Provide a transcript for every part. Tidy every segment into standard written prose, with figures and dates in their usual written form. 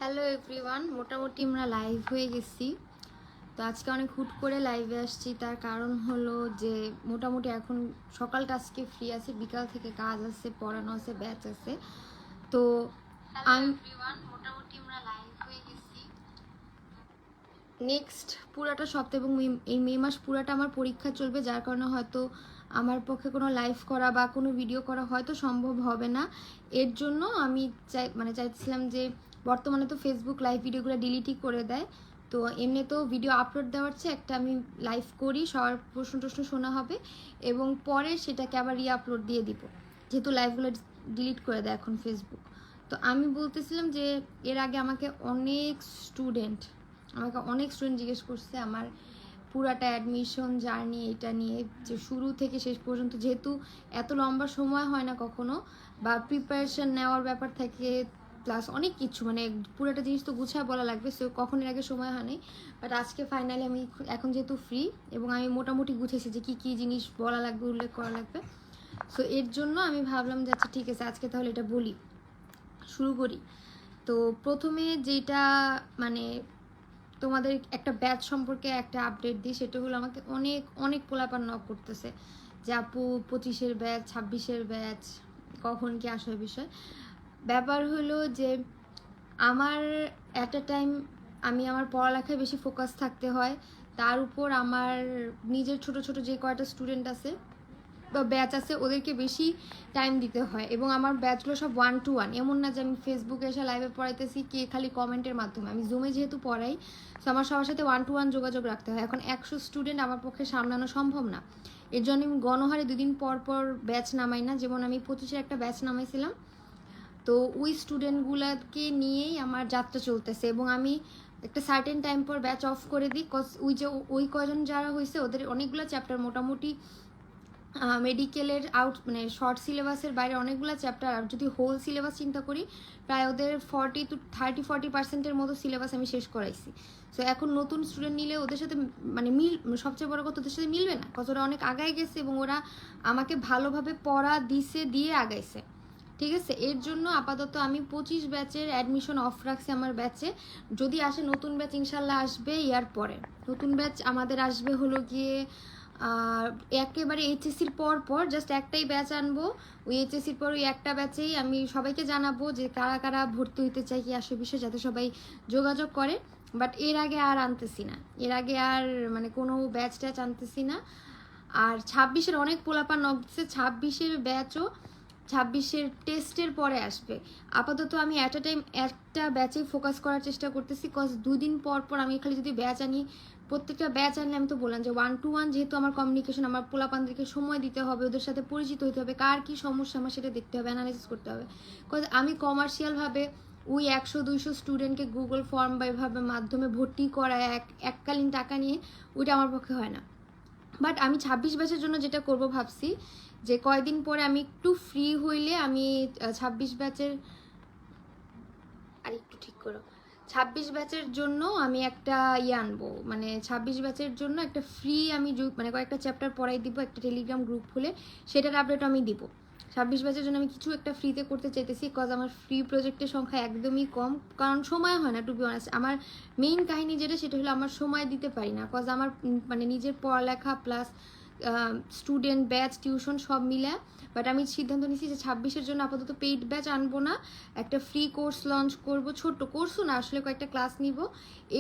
Hello everyone, মোটামুটি আমরা live হয়ে গেছি। তো আজকে অনেক হুট করে লাইভে আসছি, তার কারণ হলো যে মোটামুটি এখন সকালটা আজকে ফ্রি আছে, বিকাল থেকে কাজ আছে, পড়ানো আছে, ব্যাচ আছে। তো আমি মোটামুটি আমরা লাইভ হয়ে গেছি নেক্সট পুরাটা সপ্তাহ, এবং এই মে মাস পুরাটা আমার পরীক্ষা চলবে, যার কারণে হয়তো আমার পক্ষে কোনো লাইভ করা বা কোনো ভিডিও করা হয়তো সম্ভব হবে না। এর জন্য আমি চাইছিলাম যে বর্তমানে তো ফেসবুক লাইভ ভিডিওগুলো ডিলিটই করে দেয়, তো এমনিতেও ভিডিও আপলোড দেওয়ার চেয়ে একটা আমি লাইভ করি, সবার প্রশ্ন টশ্ন শোনা হবে এবং পরে সেটাকে আবার আপলোড দিয়ে দিব, যেহেতু লাইভগুলো ডিলিট করে দেয় এখন ফেসবুক। তো আমি বলতেছিলাম যে এর আগে আমাকে অনেক স্টুডেন্ট জিজ্ঞেস করছে আমার পুরাটা অ্যাডমিশন জার্নি এটা নিয়ে, যে শুরু থেকে শেষ পর্যন্ত, যেহেতু এত লম্বা সময় হয় না কখনো, বা প্রিপারেশন নেওয়ার ব্যাপার থাকে, প্লাস অনেক কিছু, মানে পুরোটা জিনিস তো গুছায় বলা লাগবে, সো কখন এর আগে সময় হয় নাই। বাট আজকে ফাইনালি আমি এখন যেহেতু ফ্রি, এবং আমি মোটামুটি গুছেছি যে কী কী জিনিস বলা লাগবে, উল্লেখ করা লাগবে। সো এর জন্য আমি ভাবলাম যে আচ্ছা ঠিক আছে, আজকে তাহলে এটা বলি, শুরু করি। তো প্রথমে যেটা মানে তোমাদের একটা ব্যাচ সম্পর্কে একটা আপডেট দিই, সেটা হলো আমাকে অনেক অনেক পোলাপান নক করতেছে যে আপু 25-এর ব্যাচ, 26-এর ব্যাচ, কখন কি আসার বিষয়। ব্যাপার হলো যে আমার অ্যাট আ টাইম আমি আমার পড়ালেখায় বেশি ফোকাস থাকতে হয়, তার উপর আমার নিজের ছোট ছোট যে কয়টা স্টুডেন্ট আছে বা ব্যাচ আছে ওদেরকে বেশি টাইম দিতে হয়, এবং আমার ব্যাচগুলো সব 1-to-1, এমন না যে আমি ফেসবুকে এসে লাইভে পড়াইতেছি কে খালি কমেন্টের মাধ্যমে। আমি জুমে যেহেতু পড়াই, তো আমার সবার সাথে 1-to-1 যোগাযোগ রাখতে হয়। এখন 100 স্টুডেন্ট আমার পক্ষে সামলানো সম্ভব না, এর জন্য আমি গণহারে 2 দিন পর পর ব্যাচ নামাই না। যেমন আমি 25-এর একটা ব্যাচ নামাইছিলাম, তো ওই স্টুডেন্টগুলোকে নিয়েই আমার যাত্রা চলতেছে, এবং আমি একটা সার্টেন টাইম পর ব্যাচ অফ করে দিই, কজ ওই কয়জন যারা হয়েছে ওদের অনেকগুলো চ্যাপ্টার মোটামুটি মেডিকেলের মানে শর্ট সিলেবাসের বাইরে অনেকগুলো চ্যাপ্টার, আর যদি হোল সিলেবাস চিন্তা করি প্রায় ওদের 40% মতো সিলেবাস আমি শেষ করাইছি। সো এখন নতুন স্টুডেন্ট নিলে ওদের সাথে মানে সবচেয়ে বড় কথা ওদের সাথে মিলবে না, কজ ওরা অনেক আগায় গেছে এবং ওরা আমাকে ভালোভাবে পড়া দিয়ে আগাইছে। ঠিক আছে, এর জন্য আপাতত আমি 25 ব্যাচের অ্যাডমিশন অফ রাখছি আমার ব্যাচে। যদি আসে নতুন ব্যাচ ইনশাল্লাহ আসবে ইয়ার পরে। নতুন ব্যাচ আমাদের আসবে হলো গিয়ে একেবারে এইচএসসির পর জাস্ট একটাই ব্যাচ আনবো। ওই এইচএসসির পর ওই একটা ব্যাচেই আমি সবাইকে জানাবো যে কারা কারা ভর্তি হইতে চাই, কি আসে বিষয়, যাতে সবাই যোগাযোগ করে। বাট এর আগে আর আনতেছি না, এর আগে আর মানে কোনো ব্যাচ ট্যাচ আনতেছি না। আর 26-এর অনেক পোলাপান নক দিচ্ছে, 26-এর ব্যাচও 26-এর টেস্টের পরে আসবে। আপাতত আমি অ্যাট আ টাইম একটা ব্যাচেই ফোকাস করার চেষ্টা করতেছি, কজ 2 দিন পর পর আমি খালি যদি ব্যাচ আনি, প্রত্যেকটা ব্যাচ আনলে আমি তো বললাম যে 1-to-1, যেহেতু আমার কমিউনিকেশন, আমার পোলাপানদেরকে সময় দিতে হবে, ওদের সাথে পরিচিত হতে হবে, কার কী সমস্যা আমার সেটা দেখতে হবে, অ্যানালাইসিস করতে হবে। কজ আমি কমার্শিয়ালভাবে ওই 100-200 স্টুডেন্টকে গুগল ফর্ম বা এভাবে মাধ্যমে ভর্তি করা এককালীন টাকা নিয়ে, ওইটা আমার পক্ষে হয় না। বাট আমি 26 ব্যাচের জন্য যেটা করব ভাবছি, যে কয়দিন পরে আমি একটু ফ্রি হইলে আমি 26 ব্যাচের, আর একটু ঠিক করো, 26 ব্যাচের জন্য আমি একটা আনবো, মানে 26 ব্যাচের জন্য একটা ফ্রি আমি মানে কয়েকটা চ্যাপ্টার পড়াই দিব, একটা টেলিগ্রাম গ্রুপ খুলে সেটার আপডেট আমি দিব। 26 ব্যাচের জন্য আমি কিছু একটা ফ্রিতে করতে চাইতেছি, কজ আমার ফ্রি প্রজেক্টের সংখ্যা একদমই কম, কারণ সময় হয় না। টু বি অনেস্ট, আমার মেইন কাহিনী যেটা, সেটা হলো আমার সময় দিতে পারি না, কজ আমার মানে নিজের পড়ালেখা প্লাস স্টুডেন্ট ব্যাচ টিউশন সব মিলে। বাট আমি সিদ্ধান্ত নিয়েছি যে 26-এর জন্য আপাতত পেইড ব্যাচ আনবো না, একটা ফ্রি কোর্স লঞ্চ করব, ছোট্ট কোর্সও না আসলে, কয়েকটা ক্লাস নিব।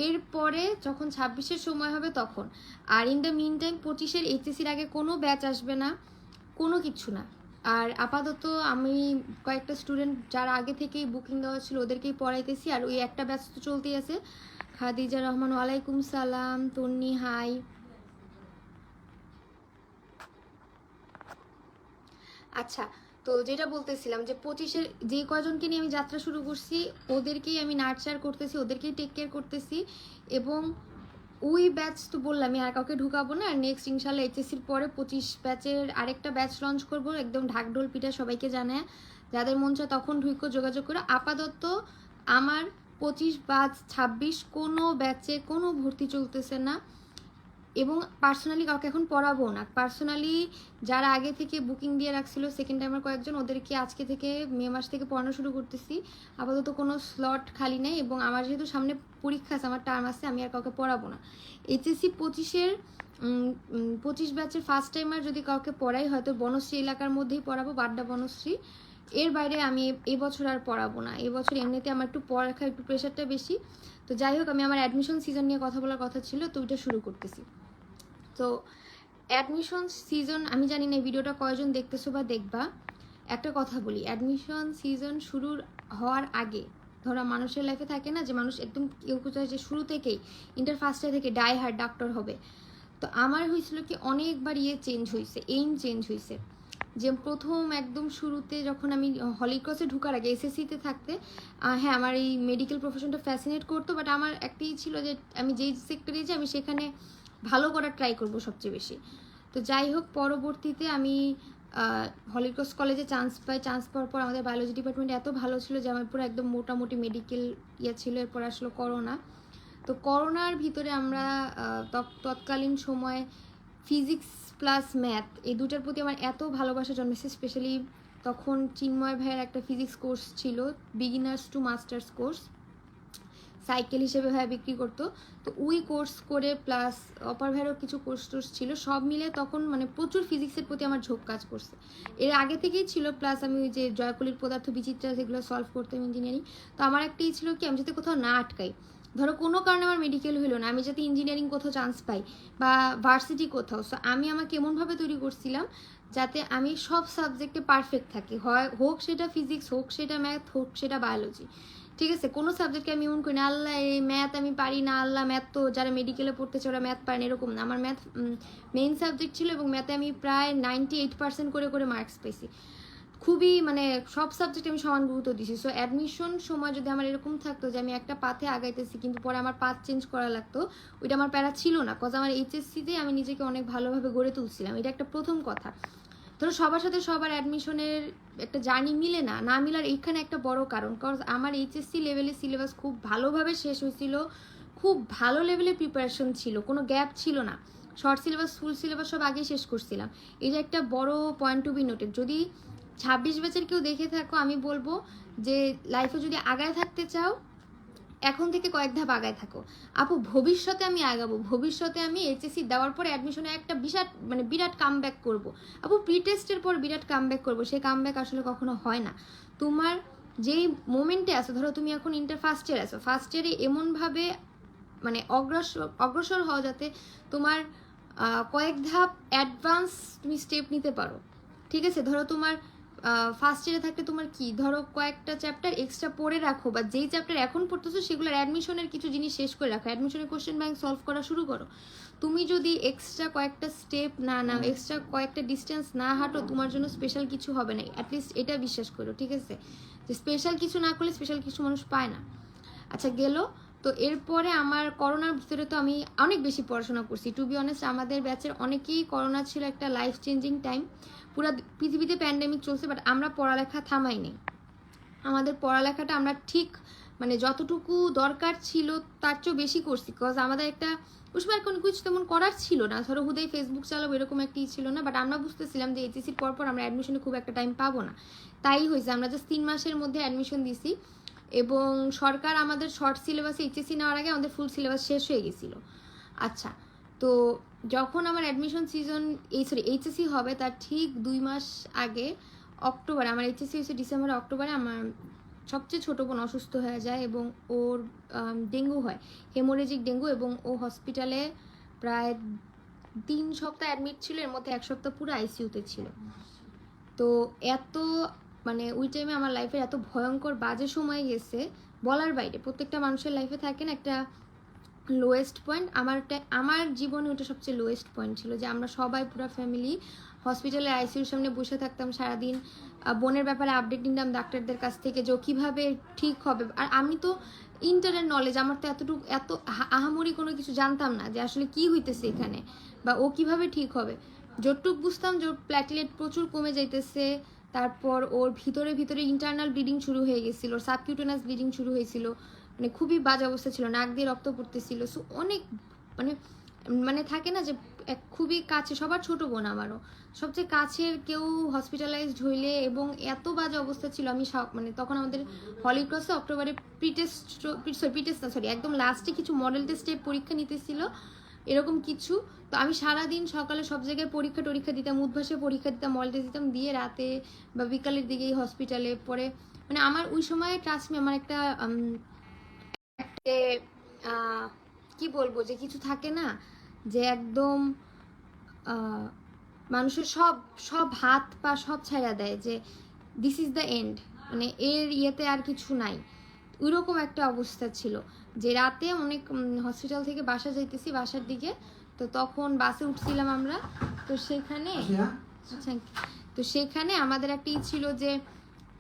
এরপরে যখন 26-এর সময় হবে তখন, আর ইন দ্য মিন টাইম 25-এর এইচএসির আগে কোনো ব্যাচ আসবে না, কোনো কিছু না। আর আপাতত আমি কয়েকটা স্টুডেন্ট যারা আগে থেকেই বুকিং দেওয়া ছিল ওদেরকেই পড়াইতেছি, আর ওই একটা ব্যাচ তো চলতেই আছে। খাদিজা রহমান, ওয়ালাইকুম সালাম। তন্নি, হাই। আচ্ছা, তো যেটা বলতেছিলাম যে 25-এর যে কয়জনকে নিয়ে আমি যাত্রা শুরু করছি ওদেরকেই আমি নার্চার করতেছি, ওদেরকেই টেক কেয়ার করতেছি, এবং ওই ব্যাচ তো বললাম আর কাউকে ঢুকাবো না। আর নেক্সট ইনশাল্লাহ এইচএসসির পরে 25 ব্যাচের আরেকটা ব্যাচ লঞ্চ করব, একদম ঢাকঢোল পিঠা সবাইকে জানায়, যাদের মন চায় তখন ঢুকো, যোগাযোগ করে। আপাতত আমার 25 বাচ 26 কোনো ব্যাচে কোনো ভর্তি চলতেছে না, এবং পার্সোনালি কাউকে এখন পড়াবো না। পার্সোনালি যারা আগে থেকে বুকিং দিয়ে রাখছিল সেকেন্ড টাইমার কয়েকজন, ওদেরকে আজকে থেকে মে মাস থেকে পড়ানো শুরু করতেছি। আপাতত কোনো স্লট খালি নেই, এবং আমার যেহেতু সামনে পরীক্ষা আছে, আমার টার্ম আছে, আমি আর কাউকে পড়াবো না। এইচএসসি 25 ব্যাচের ফার্স্ট টাইমার যদি কাউকে পড়াই, হয়তো বনশ্রী এলাকার মধ্যেই পড়াবো, বাড্ডা বনশ্রী। এর বাইরে আমি এবছর আর পড়াবো না। এবছর এমনিতে আমার একটু পড়ালেখার একটু প্রেশারটা বেশি। তো যাই হোক, আমি আমার অ্যাডমিশন সিজন নিয়ে কথা বলার কথা ছিল, তো ওইটা শুরু করতেছি। তো অ্যাডমিশন সিজন, আমি জানি না এই ভিডিওটা কয়জন দেখতেছো বা দেখবা। একটা কথা বলি, অ্যাডমিশন সিজন শুরুর হওয়ার আগে, ধরো মানুষের লাইফে থাকে না যে মানুষ একদম কেউ কোথায় যে শুরু থেকেই ইন্টার ফার্স্ট ইয়ার থেকে ডাই হার্ড ডাক্তার হবে। তো আমার হয়েছিল কি, অনেকবার চেঞ্জ হয়েছে, এইম চেঞ্জ হয়েছে। যে প্রথম একদম শুরুতে যখন আমি হলিক্রসে ঢোকার আগে এসএসসিতে থাকতে, হ্যাঁ আমার এই মেডিকেল প্রফেশনটা ফ্যাসিনেট করতো, বাট আমার একটাই ছিল যে আমি যেই সেক্টরে যাই আমি সেখানে ভালো করার ট্রাই করব সবচেয়ে বেশি। তো যাই হোক, পরবর্তীতে আমি হলিক্রস কলেজে চান্স পাই। চান্স পাওয়ার পর আমাদের বায়োলজি ডিপার্টমেন্ট এত ভালো ছিল যে আমার পুরো একদম মোটামুটি মেডিকেল ছিল। এরপর আসলো করোনা। তো করোনার ভিতরে আমরা তৎকালীন সময় ফিজিক্স প্লাস ম্যাথ এই দুটার প্রতি আমার এত ভালোবাসা জন্মেছে। স্পেশালি তখন চিন্ময় ভাইয়ের একটা ফিজিক্স কোর্স ছিল, beginners to masters course, cycle হিসেবে ভাইয়া বিক্রি করতো। তো ওই কোর্স করে প্লাস অপার ভাইয়েরও কিছু কোর্স টোর্স ছিল, সব মিলে তখন মানে প্রচুর ফিজিক্সের প্রতি আমার ঝোঁক কাজ করছে। এর আগে থেকেই ছিল, প্লাস আমি ওই যে জয়কলির পদার্থ বিচিত্রা সেগুলো সলভ করতাম ইঞ্জিনিয়ারিং। তো আমার একটাই ছিল কি, আমি যাতে কোথাও না আটকাই, ধরো কোনো কারণে আমার মেডিকেল হলো না, আমি যাতে ইঞ্জিনিয়ারিং কোথাও চান্স পাই বা ভার্সিটি কোথাও। সো আমি আমাকে এমনভাবে তৈরি করছিলাম যাতে আমি সব সাবজেক্টে পারফেক্ট থাকি, হয় হোক সেটা ফিজিক্স, হোক সেটা ম্যাথ, হোক সেটা বায়োলজি। ঠিক আছে, কোনো সাবজেক্টকে আমি এমন করি না আল্লাহ এই ম্যাথ আমি পারি না, আল্লাহ ম্যাথ তো যারা মেডিকেলে পড়তেছে ওরা ম্যাথ পারেন, এরকম না। আমার ম্যাথ মেইন সাবজেক্ট ছিল, এবং ম্যাথে আমি প্রায় 98% করে মার্কস পেয়েছি। খুবই মানে সব সাবজেক্টে আমি সমান গুরুত্ব দিছি। সো অ্যাডমিশন সময় যদি আমার এরকম থাকতো যে আমি একটা পাথে আগাইতেছি কিন্তু পরে আমার পাথ চেঞ্জ করা লাগতো, ওইটা আমার প্যারা ছিল না, কজ আমার এইচএসসিতে আমি নিজেকে অনেক ভালোভাবে গড়ে তুলছিলাম। এটা একটা প্রথম কথা। ধরো সবার সাথে সবার অ্যাডমিশনের একটা জার্নি মিলে না, না মিলার এইখানে একটা বড় কারণ, কজ আমার এইচএসসি লেভেলে সিলেবাস খুব ভালোভাবে শেষ হয়েছিল, খুব ভালো লেভেলে প্রিপারেশন ছিল, কোনো গ্যাপ ছিল না। শর্ট সিলেবাস ফুল সিলেবাস সব আগেই শেষ করছিলাম। এই যে একটা বড় পয়েন্ট টু বি নোটেড। যদি 26 ব্যাচের কেউ দেখে থাকো, আমি বলবো যে লাইফে যদি আগায় থাকতে চাও এখন থেকে কয়েক ধাপ আগায় থাকো। আপু ভবিষ্যতে আমি আগাবো, ভবিষ্যতে আমি এইচএসসি দেওয়ার পরে অ্যাডমিশনে একটা বিরাট কামব্যাক করব। আপু প্রি টেস্টের পর বিরাট কামব্যাক করবো, সেই কামব্যাক আসলে কখনো হয় না। তোমার যেই মোমেন্টে আছো, ধরো তুমি এখন ইন্টার ফার্স্ট ইয়ার আছো, ফার্স্ট ইয়ারে এমনভাবে মানে অগ্রসর হও যাতে তোমার কয়েক ধাপ অ্যাডভান্স তুমি স্টেপ নিতে পারো। ঠিক আছে, ধরো তোমার ফার্স্ট ইয়ারে থাকতে তোমার কি, ধরো কয়েকটা চ্যাপ্টার এক্সট্রা পড়ে রাখো, বা যেই চ্যাপ্টার এখন পড়তেছো সেগুলোর অ্যাডমিশনের কিছু জিনিস শেষ করে রাখো, অ্যাডমিশনের কোশ্চেন ব্যাংক সলভ করা শুরু করো। তুমি যদি এক্সট্রা কয়েকটা স্টেপ না নাও, এক্সট্রা কয়েকটা ডিস্টেন্স না হাঁটো, তোমার জন্য স্পেশাল কিছু হবে না। অ্যাটলিস্ট এটা বিশ্বাস করো, ঠিক আছে, যে স্পেশাল কিছু না করলে স্পেশাল কিছু মানুষ পায় না। আচ্ছা গেল। তো এরপরে আমার করোনার ভিতরে তো আমি অনেক বেশি পড়াশোনা করছি। টু বি অনেস্ট, আমাদের ব্যাচের অনেকেই করোনা ছিল একটা লাইফ চেঞ্জিং টাইম। পুরো পৃথিবীতে প্যান্ডেমিক চলছে, বাট আমরা পড়ালেখা থামাইনি। আমাদের পড়ালেখাটা আমরা ঠিক মানে যতটুকু দরকার ছিল তার চেয়েও বেশি করছি, বিকজ আমাদের একটা ওই সময় কোনো কিছু তেমন করার ছিল না, ধরো হুদাই ফেসবুক চালাবো এরকম একটি ছিল না। বাট আমরা বুঝতেছিলাম যে এইচএসসির পর আমরা অ্যাডমিশনে খুব একটা টাইম পাবো না, তাই হয়েছে আমরা জাস্ট 3 মাসের মধ্যে অ্যাডমিশন দিছি। এবং সরকার আমাদের শর্ট সিলেবাসে এইচএসসি নেওয়ার আগে আমাদের ফুল সিলেবাস শেষ হয়ে গেছিলো। আচ্ছা, তো যখন আমার অ্যাডমিশন সিজন এইচএসসি হবে তার ঠিক 2 মাস আগে অক্টোবরে, আমার এইচএসসি হয়েছে ডিসেম্বরে, অক্টোবরে আমার সবচেয়ে ছোটো বোন অসুস্থ হয়ে যায় এবং ওর ডেঙ্গু হয়, হেমোরেজিক ডেঙ্গু, এবং ও হসপিটালে প্রায় 3 সপ্তাহ অ্যাডমিট ছিল, এর মধ্যে 1 সপ্তাহ পুরো আইসিইউতে ছিল। তো এত মানে ওই টাইমে আমার লাইফের এত ভয়ঙ্কর বাজে সময় গেছে বলার বাইরে। প্রত্যেকটা মানুষের লাইফে থাকে না একটা লোয়েস্ট পয়েন্ট, আমার জীবনে ওটা সবচেয়ে লোয়েস্ট পয়েন্ট ছিল, যে আমরা সবাই পুরো ফ্যামিলি হসপিটালে আইসিইউর সামনে বসে থাকতাম সারাদিন, বোনের ব্যাপারে আপডেট নিতাম ডাক্তারদের কাছ থেকে যে ও কীভাবে ঠিক হবে। আর আমি তো ইন্টারনেট নলেজ আমার তো এত আহামরি কোনো কিছু জানতাম না যে আসলে কি হইতেছে এখানে, বা ও কিভাবে ঠিক হবে। যতটুক বুঝতাম যে ওর প্ল্যাটলেট প্রচুর কমে যাইতেছে, তারপর ওর ভিতরে ইন্টারনাল ব্লিডিং শুরু হয়ে গেছিলো, সাবকিউটেনাস ব্লিডিং শুরু হয়েছিল, মানে খুবই বাজে অবস্থা ছিল, নাক দিয়ে রক্ত পড়তেছিল। সো অনেক মানে মানে থাকে না যে খুবই কাছে, সবার ছোট বোন আমারও সবচেয়ে কাছের কেউ হসপিটালাইজড হইলে, এবং এত বাজে অবস্থা ছিল। আমি মানে তখন আমাদের হলি ক্রসে অক্টোবরে একদম লাস্টে কিছু মডেল টেস্টে পরীক্ষা নিতেছিল এরকম কিছু। তো আমি সারাদিন সকালে সব জায়গায় পরীক্ষা দিতাম, উদ্ভাসে পরীক্ষা দিতাম, মডেল টেস্ট দিতাম, দিয়ে রাতে বা বিকালের দিকে হসপিটালে পরে মানে আমার ওই সময় ট্রাস্ট মি আমার একটা কি বলবো যে কিছু থাকে না যে একদম মানুষের সব সব হাত পা সব ছাইড়া দেয় যে দিস ইজ দ্য এন্ড, মানে এর ইয়েতে আর কিছু নাই। ওইরকম একটা অবস্থা ছিল যে রাতে অনেক হসপিটাল থেকে বাসা যাইতেছি, বাসার দিকে, তো তখন বাসে উঠছিলাম আমরা। তো সেখানে আমাদের একটা ছিল যে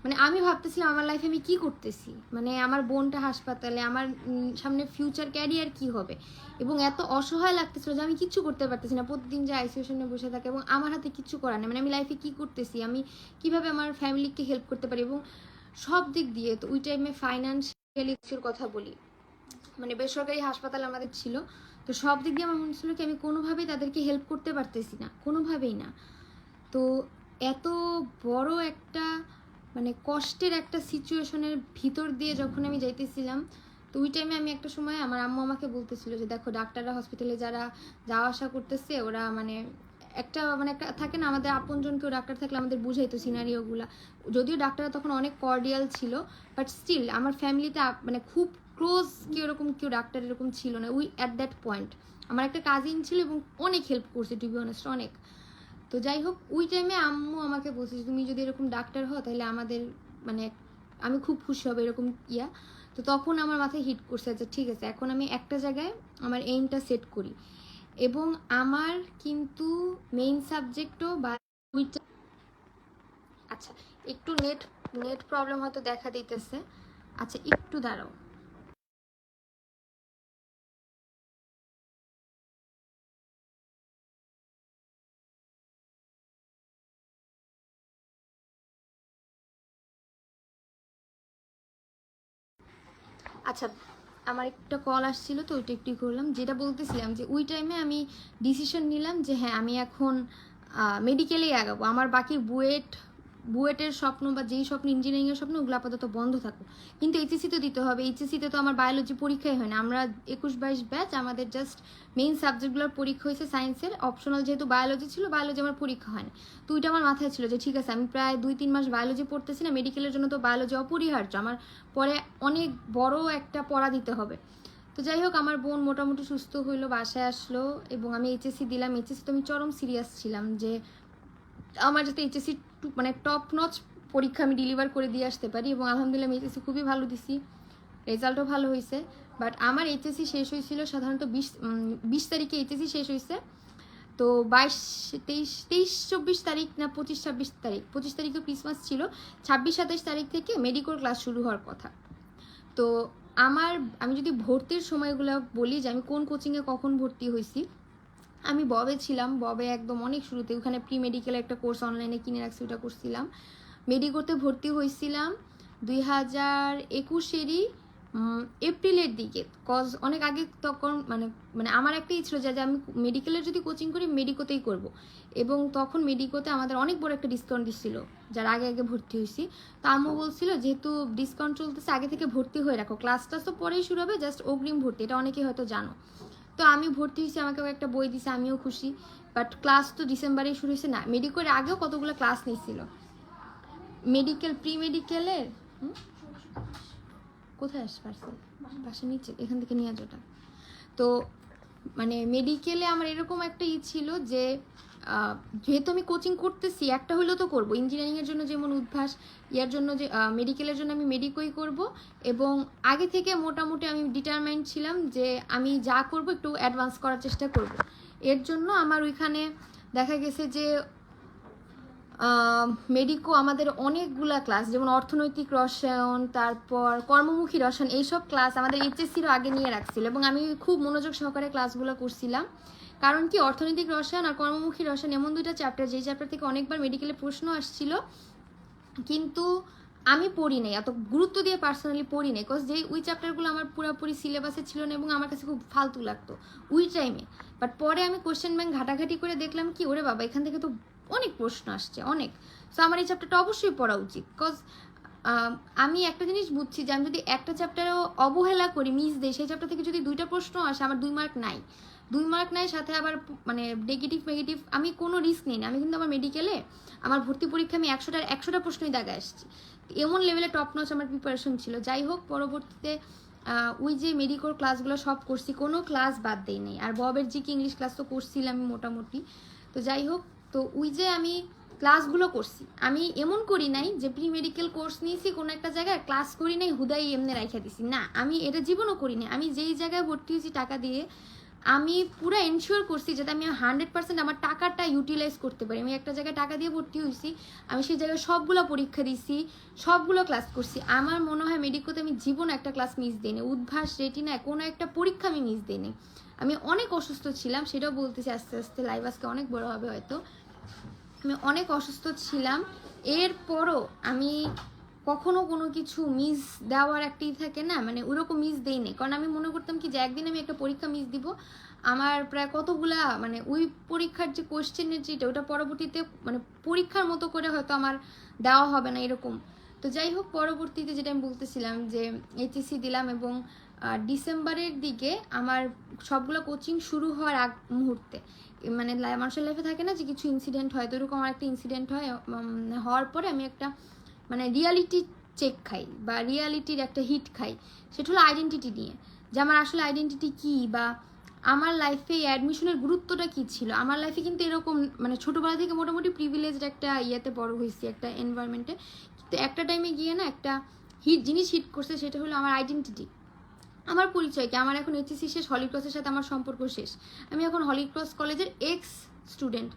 মানে আমি ভাবতেছিলাম আমার লাইফে আমি কি করতেছি, মানে আমার বোনটা হাসপাতালে, আমার সামনে ফিউচার ক্যারিয়ার কি হবে, এবং এত অসহায় লাগতেছিল যে আমি কিচ্ছু করতে পারতেছি না। প্রতিদিন যে আইসিইউশনে বসে থাকে এবং আমার হাতে কিচ্ছু করার নেই, মানে আমি লাইফে কি করতেছি, আমি কিভাবে আমার ফ্যামিলিকে হেল্প করতে পারি, এবং সব দিক দিয়ে। তো ওই টাইমে ফাইন্যান্সিয়ালি কিছুর কথা বলি, মানে বেসরকারি হাসপাতাল আমাদের ছিল, তো সব দিক দিয়ে আমার মনে ছিল কি আমি কোনোভাবেই তাদেরকে হেল্প করতে পারতেছি না, কোনোভাবেই না। তো এত বড় একটা মানে কষ্টের একটা সিচুয়েশনের ভিতর দিয়ে যখন আমি যাইতেছিলাম, তো ওই টাইমে আমি একটা সময় আমার আম্মু আমাকে বলতেছিল যে দেখো ডাক্তাররা হসপিটালে যারা যাওয়া আসা করতেছে ওরা মানে একটা থাকে না আমাদের আপনজন কেউ ডাক্তার থাকলে আমাদের বুঝাইতো সিনারিওগুলা। যদিও ডাক্তাররা তখন অনেক কর্ডিয়াল ছিল, বাট স্টিল আমার ফ্যামিলিতে মানে খুব ক্লোজ কেউ এরকম কেউ ডাক্তার এরকম ছিল না উই অ্যাট দ্যাট পয়েন্ট। আমার একটা কাজিন ছিল এবং অনেক হেল্প করছে, টু বি অনেস্ট অনেক। তো যাই হোক, ওই টাইমে আম্মু আমাকে বলছে তুমি যদি এরকম ডাক্তার হও তাহলে আমাদের মানে আমি খুব খুশি হব এরকম ইয়া। তো তখন আমার মাথায় হিট করছে যে ঠিক আছে এখন আমি একটা জায়গায় আমার এইমটা সেট করি। এবং আমার কিন্তু মেইন সাবজেক্টও বা আচ্ছা একটু নেট প্রবলেম হয়তো দেখা দিতেছে, আচ্ছা একটু দাঁড়াও। আচ্ছা আমার একটা কল আসছিল তো ওইটা একটু করলাম। যেটা বলতেছিলাম যে ওই টাইমে আমি ডিসিশন নিলাম যে হ্যাঁ আমি এখন মেডিকেলেই আগাবো, আমার বাকি বুয়েটের স্বপ্ন বা যেই স্বপ্ন ইঞ্জিনিয়ারিংয়ের স্বপ্ন ওগুলো আপাতত বন্ধ থাকুক, কিন্তু এইচএসসি তো দিতে হবে। এইচএসসিতে তো আমার বায়োলজি পরীক্ষাই হয় না, আমরা 21-22 ব্যাচ, আমাদের জাস্ট মেইন সাবজেক্টগুলোর পরীক্ষা হয়েছে সায়েন্সের, অপশনাল যেহেতু বায়োলজি ছিল, বায়োলজি আমার পরীক্ষা হয় না। তো ওইটা আমার মাথায় ছিল যে ঠিক আছে আমি প্রায় 2-3 মাস বায়োলজি পড়তেছি না, মেডিকেলের জন্য তো বায়োলজি অপরিহার্য, আমার পরে অনেক বড় একটা পড়া দিতে হবে। তো যাই হোক আমার বোন মোটামুটি সুস্থ হইলো, বাসায় আসলো এবং আমি এইচএসসি দিলাম। এইচএসসি তো আমি চরম সিরিয়াস ছিলাম যে আমার যাতে এইচএসসি মানে টপ নচ পরীক্ষা আমি ডেলিভার করে দিয়ে আসতে পারি, এবং আলহামদুলিল্লাহ আমি এইচএসসি খুবই ভালো দিছি, রেজাল্টও ভালো হয়েছে। বাট আমার এইচএসসি শেষ হয়েছিল সাধারণত 20 তারিখে এইচএসসি শেষ হয়েছে। তো 22-23-24 তারিখ না 25-26 তারিখ, 25 তারিখে ক্রিসমাস ছিল, 26-27 তারিখ থেকে মেডিকেল ক্লাস শুরু হওয়ার কথা। তো আমি যদি ভর্তির সময়গুলো বলি যে আমি কোন কোচিংয়ে কখন ভর্তি হয়েছি, আমি ববে ছিলাম, ববে একদম অনেক শুরুতে, ওখানে প্রি মেডিকেল একটা কোর্স অনলাইনে কিনে রাখছি, ওটা করছিলাম। মেডিকোতে ভর্তি হয়েছিলাম 2021-এরই এপ্রিলের দিকে, কজ অনেক আগে তখন মানে আমার একটা ইচ্ছা ছিল যে আমি মেডিকেলের যদি কোচিং করি মেডিকোতেই করব, এবং তখন মেডিকোতে আমাদের অনেক বড় একটা ডিসকাউন্ট দিচ্ছিল যার আগে আগে ভর্তি হয়েছি। তো আম্মু বলছিল যেহেতু ডিসকাউন্ট চলতেছে আগে থেকে ভর্তি হয়ে রাখো, ক্লাসটা তো পরেই শুরু হবে, জাস্ট অগ্রিম ভর্তি, এটা অনেকেই হয়তো জানো। তো আমি ভর্তি হয়েছি, আমাকে একটা বই দিছে, আমিও খুশি। বাট ক্লাস তো ডিসেম্বরেই শুরু হয়েছে না, মেডিকেলের আগেও কতগুলো ক্লাস নিয়েছিল। মেডিকেল প্রি মেডিকেলের কোথায় আসছে পার্সেল, পাশে নিচে, এখান থেকে নিয়ে যাওটা। তো মানে মেডিকেলে আমার এরকম একটা ছিল যে যেহেতু আমি কোচিং করতেছি একটা হলেও তো করবো, ইঞ্জিনিয়ারিংয়ের জন্য যেমন উদ্ভাস, ইয়ার জন্য যে মেডিকেলের জন্য আমি মেডিকোই করব। এবং আগে থেকে মোটামুটি আমি ডিটারমাইন্ড ছিলাম যে আমি যা করব একটু অ্যাডভান্স করার চেষ্টা করব। এর জন্য আমার ওইখানে দেখা গেছে যে মেডিকো আমাদের অনেকগুলা ক্লাস, যেমন অর্থনৈতিক রসায়ন, তারপর কর্মমুখী রসায়ন, এইসব ক্লাস আমাদের এইচএসসিরও আগে নিয়ে রাখছিল, এবং আমি খুব মনোযোগ সহকারে ক্লাসগুলো করছিলাম। কারণ কি অর্থনৈতিক রসায়ন আর কর্মমুখী রসায়ন এমন দুইটা চ্যাপ্টার যেই চ্যাপ্টার থেকে অনেকবার মেডিকেলে প্রশ্ন আসছিল, কিন্তু আমি পড়ি নাই, এত গুরুত্ব দিয়ে পার্সোনালি পড়ি নাই, বিকজ যেই ওই চ্যাপ্টারগুলো আমার পুরোপুরি সিলেবাসে ছিল না এবং আমার কাছে খুব ফালতু লাগতো ওই টাইমে। বাট পরে আমি কোশ্চেন ব্যাংক ঘাটাঘাটি করে দেখলাম কি, ওরে বাবা এখান থেকে তো অনেক প্রশ্ন আসছে অনেক, সো আমার এই চ্যাপ্টারটা অবশ্যই পড়া উচিত। বিকজ আমি একটা জিনিস বুঝছি যে আমি যদি একটা চ্যাপ্টারেও অবহেলা করি, মিস দিই, সেই চ্যাপ্টার থেকে যদি 2টা প্রশ্ন আসে আমার 2 মার্ক নাই, 2 মার্ক নাই, সাথে আবার মানে নেগেটিভ, আমি কোনো রিস্ক নিই না। আমি কিন্তু আমার মেডিকেলে আমার ভর্তি পরীক্ষা আমি 100টা প্রশ্নই দাগে আসছি, এমন লেভেলে টপ নচ আমার প্রিপারেশন ছিল। যাই হোক, পরবর্তীতে ওই যে মেডিকোর ক্লাসগুলো সব করছি, কোনো ক্লাস বাদ দেই নেই। আর ববের জিকে ইংলিশ ক্লাস তো করছিলাম আমি মোটামুটি। তো যাই হোক, তো ওই যে আমি ক্লাসগুলো করছি, আমি এমন করি নাই যে প্রি মেডিকেল কোর্স নিয়েছি কোনো একটা জায়গায় ক্লাস করি নাই হুদাই এমনি রাইখা দিছি, না, আমি এটা জীবনও করি নাই। আমি যেই জায়গায় ভর্তি হয়েছি টাকা দিয়ে, আমি পুরো এনশিওর করছি যাতে আমি 100% আমার টাকাটা ইউটিলাইজ করতে পারি। আমি একটা জায়গায় টাকা দিয়ে ভর্তি হয়েছি, আমি সেই জায়গায় সবগুলো পরীক্ষা দিছি, সবগুলো ক্লাস করছি। আমার মনে হয় মেডিকোতে আমি জীবনে একটা ক্লাস মিস দিইনি, উদ্ভাস রেটিনায় কোনো একটা পরীক্ষা আমি মিস দিইনি। আমি অনেক অসুস্থ ছিলাম, সেটাও বলতেছি আস্তে আস্তে, লাইভ আজকে অনেক বড় হবে হয়তো। আমি অনেক অসুস্থ ছিলাম, এরপরও আমি কখনো কোনো কিছু মিস দেওয়ার একটাই থাকে না, মানে ওইরকম মিস দেইনি। কারণ আমি মনে করতাম কি যে একদিন আমি একটা পরীক্ষা মিস দিব, আমার প্রায় কতগুলা মানে ওই পরীক্ষার যে কোশ্চেনের যেটা, ওটা পরবর্তীতে মানে পরীক্ষার মতো করে হয়তো আমার দেওয়া হবে না এরকম। তো যাই হোক, পরবর্তীতে যেটা আমি বলতেছিলাম যে এইচএসসি দিলাম এবং ডিসেম্বরের দিকে আমার সবগুলো কোচিং শুরু হওয়ার আগ মুহূর্তে, মানে মানুষের লাইফে থাকে না যে কিছু ইনসিডেন্ট হয়, তো এরকম আমার একটা ইনসিডেন্ট হয়। হওয়ার পরে আমি একটা মানে রিয়ালিটি চেক খাই বা রিয়ালিটির একটা হিট খাই, সেটা হলো আইডেন্টিটি নিয়ে, যে আমার আসলে আইডেন্টিটি কী, বা আমার লাইফে অ্যাডমিশনের গুরুত্বটা কী ছিল। আমার লাইফে কিন্তু এরকম মানে ছোটোবেলা থেকে মোটামুটি প্রিভিলেজড একটা ইয়েতে বড় হয়েছি, একটা এনভায়রনমেন্টে, কিন্তু একটা টাইমে গিয়ে না একটা জিনিস হিট করছে, সেটা হলো আমার আইডেন্টিটি, আমার পরিচয় কি। আমার এখন এইচএসসি শেষ, হলিক্রসের সাথে আমার সম্পর্ক শেষ, আমি এখন হলিক্রস কলেজের এক্স স্টুডেন্ট।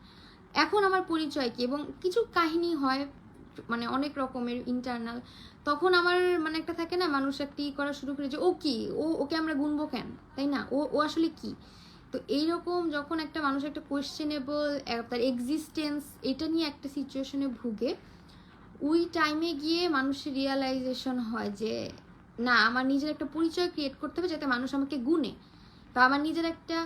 এখন আমার পরিচয় কি, এবং কিছু কাহিনী হয় মানে অনেক রকমের ইন্টারনাল, তখন আমার মানে একটা থাকে না, মানুষ একটি করা শুরু করে যে ও কি, ওকে আমরা গুনবো কেন, তাই না, ও আসলে কি। তো এইরকম যখন একটা মানুষ একটা কোয়েশ্চেনেবল তার এক্সিস্টেন্স এটা নিয়ে একটা সিচুয়েশনে ভুগে, ওই টাইমে গিয়ে মানুষের রিয়ালাইজেশন হয় যে না, আমার নিজের একটা পরিচয় ক্রিয়েট করতে হবে যাতে মানুষ আমাকে গুনে, বা আমার নিজের একটা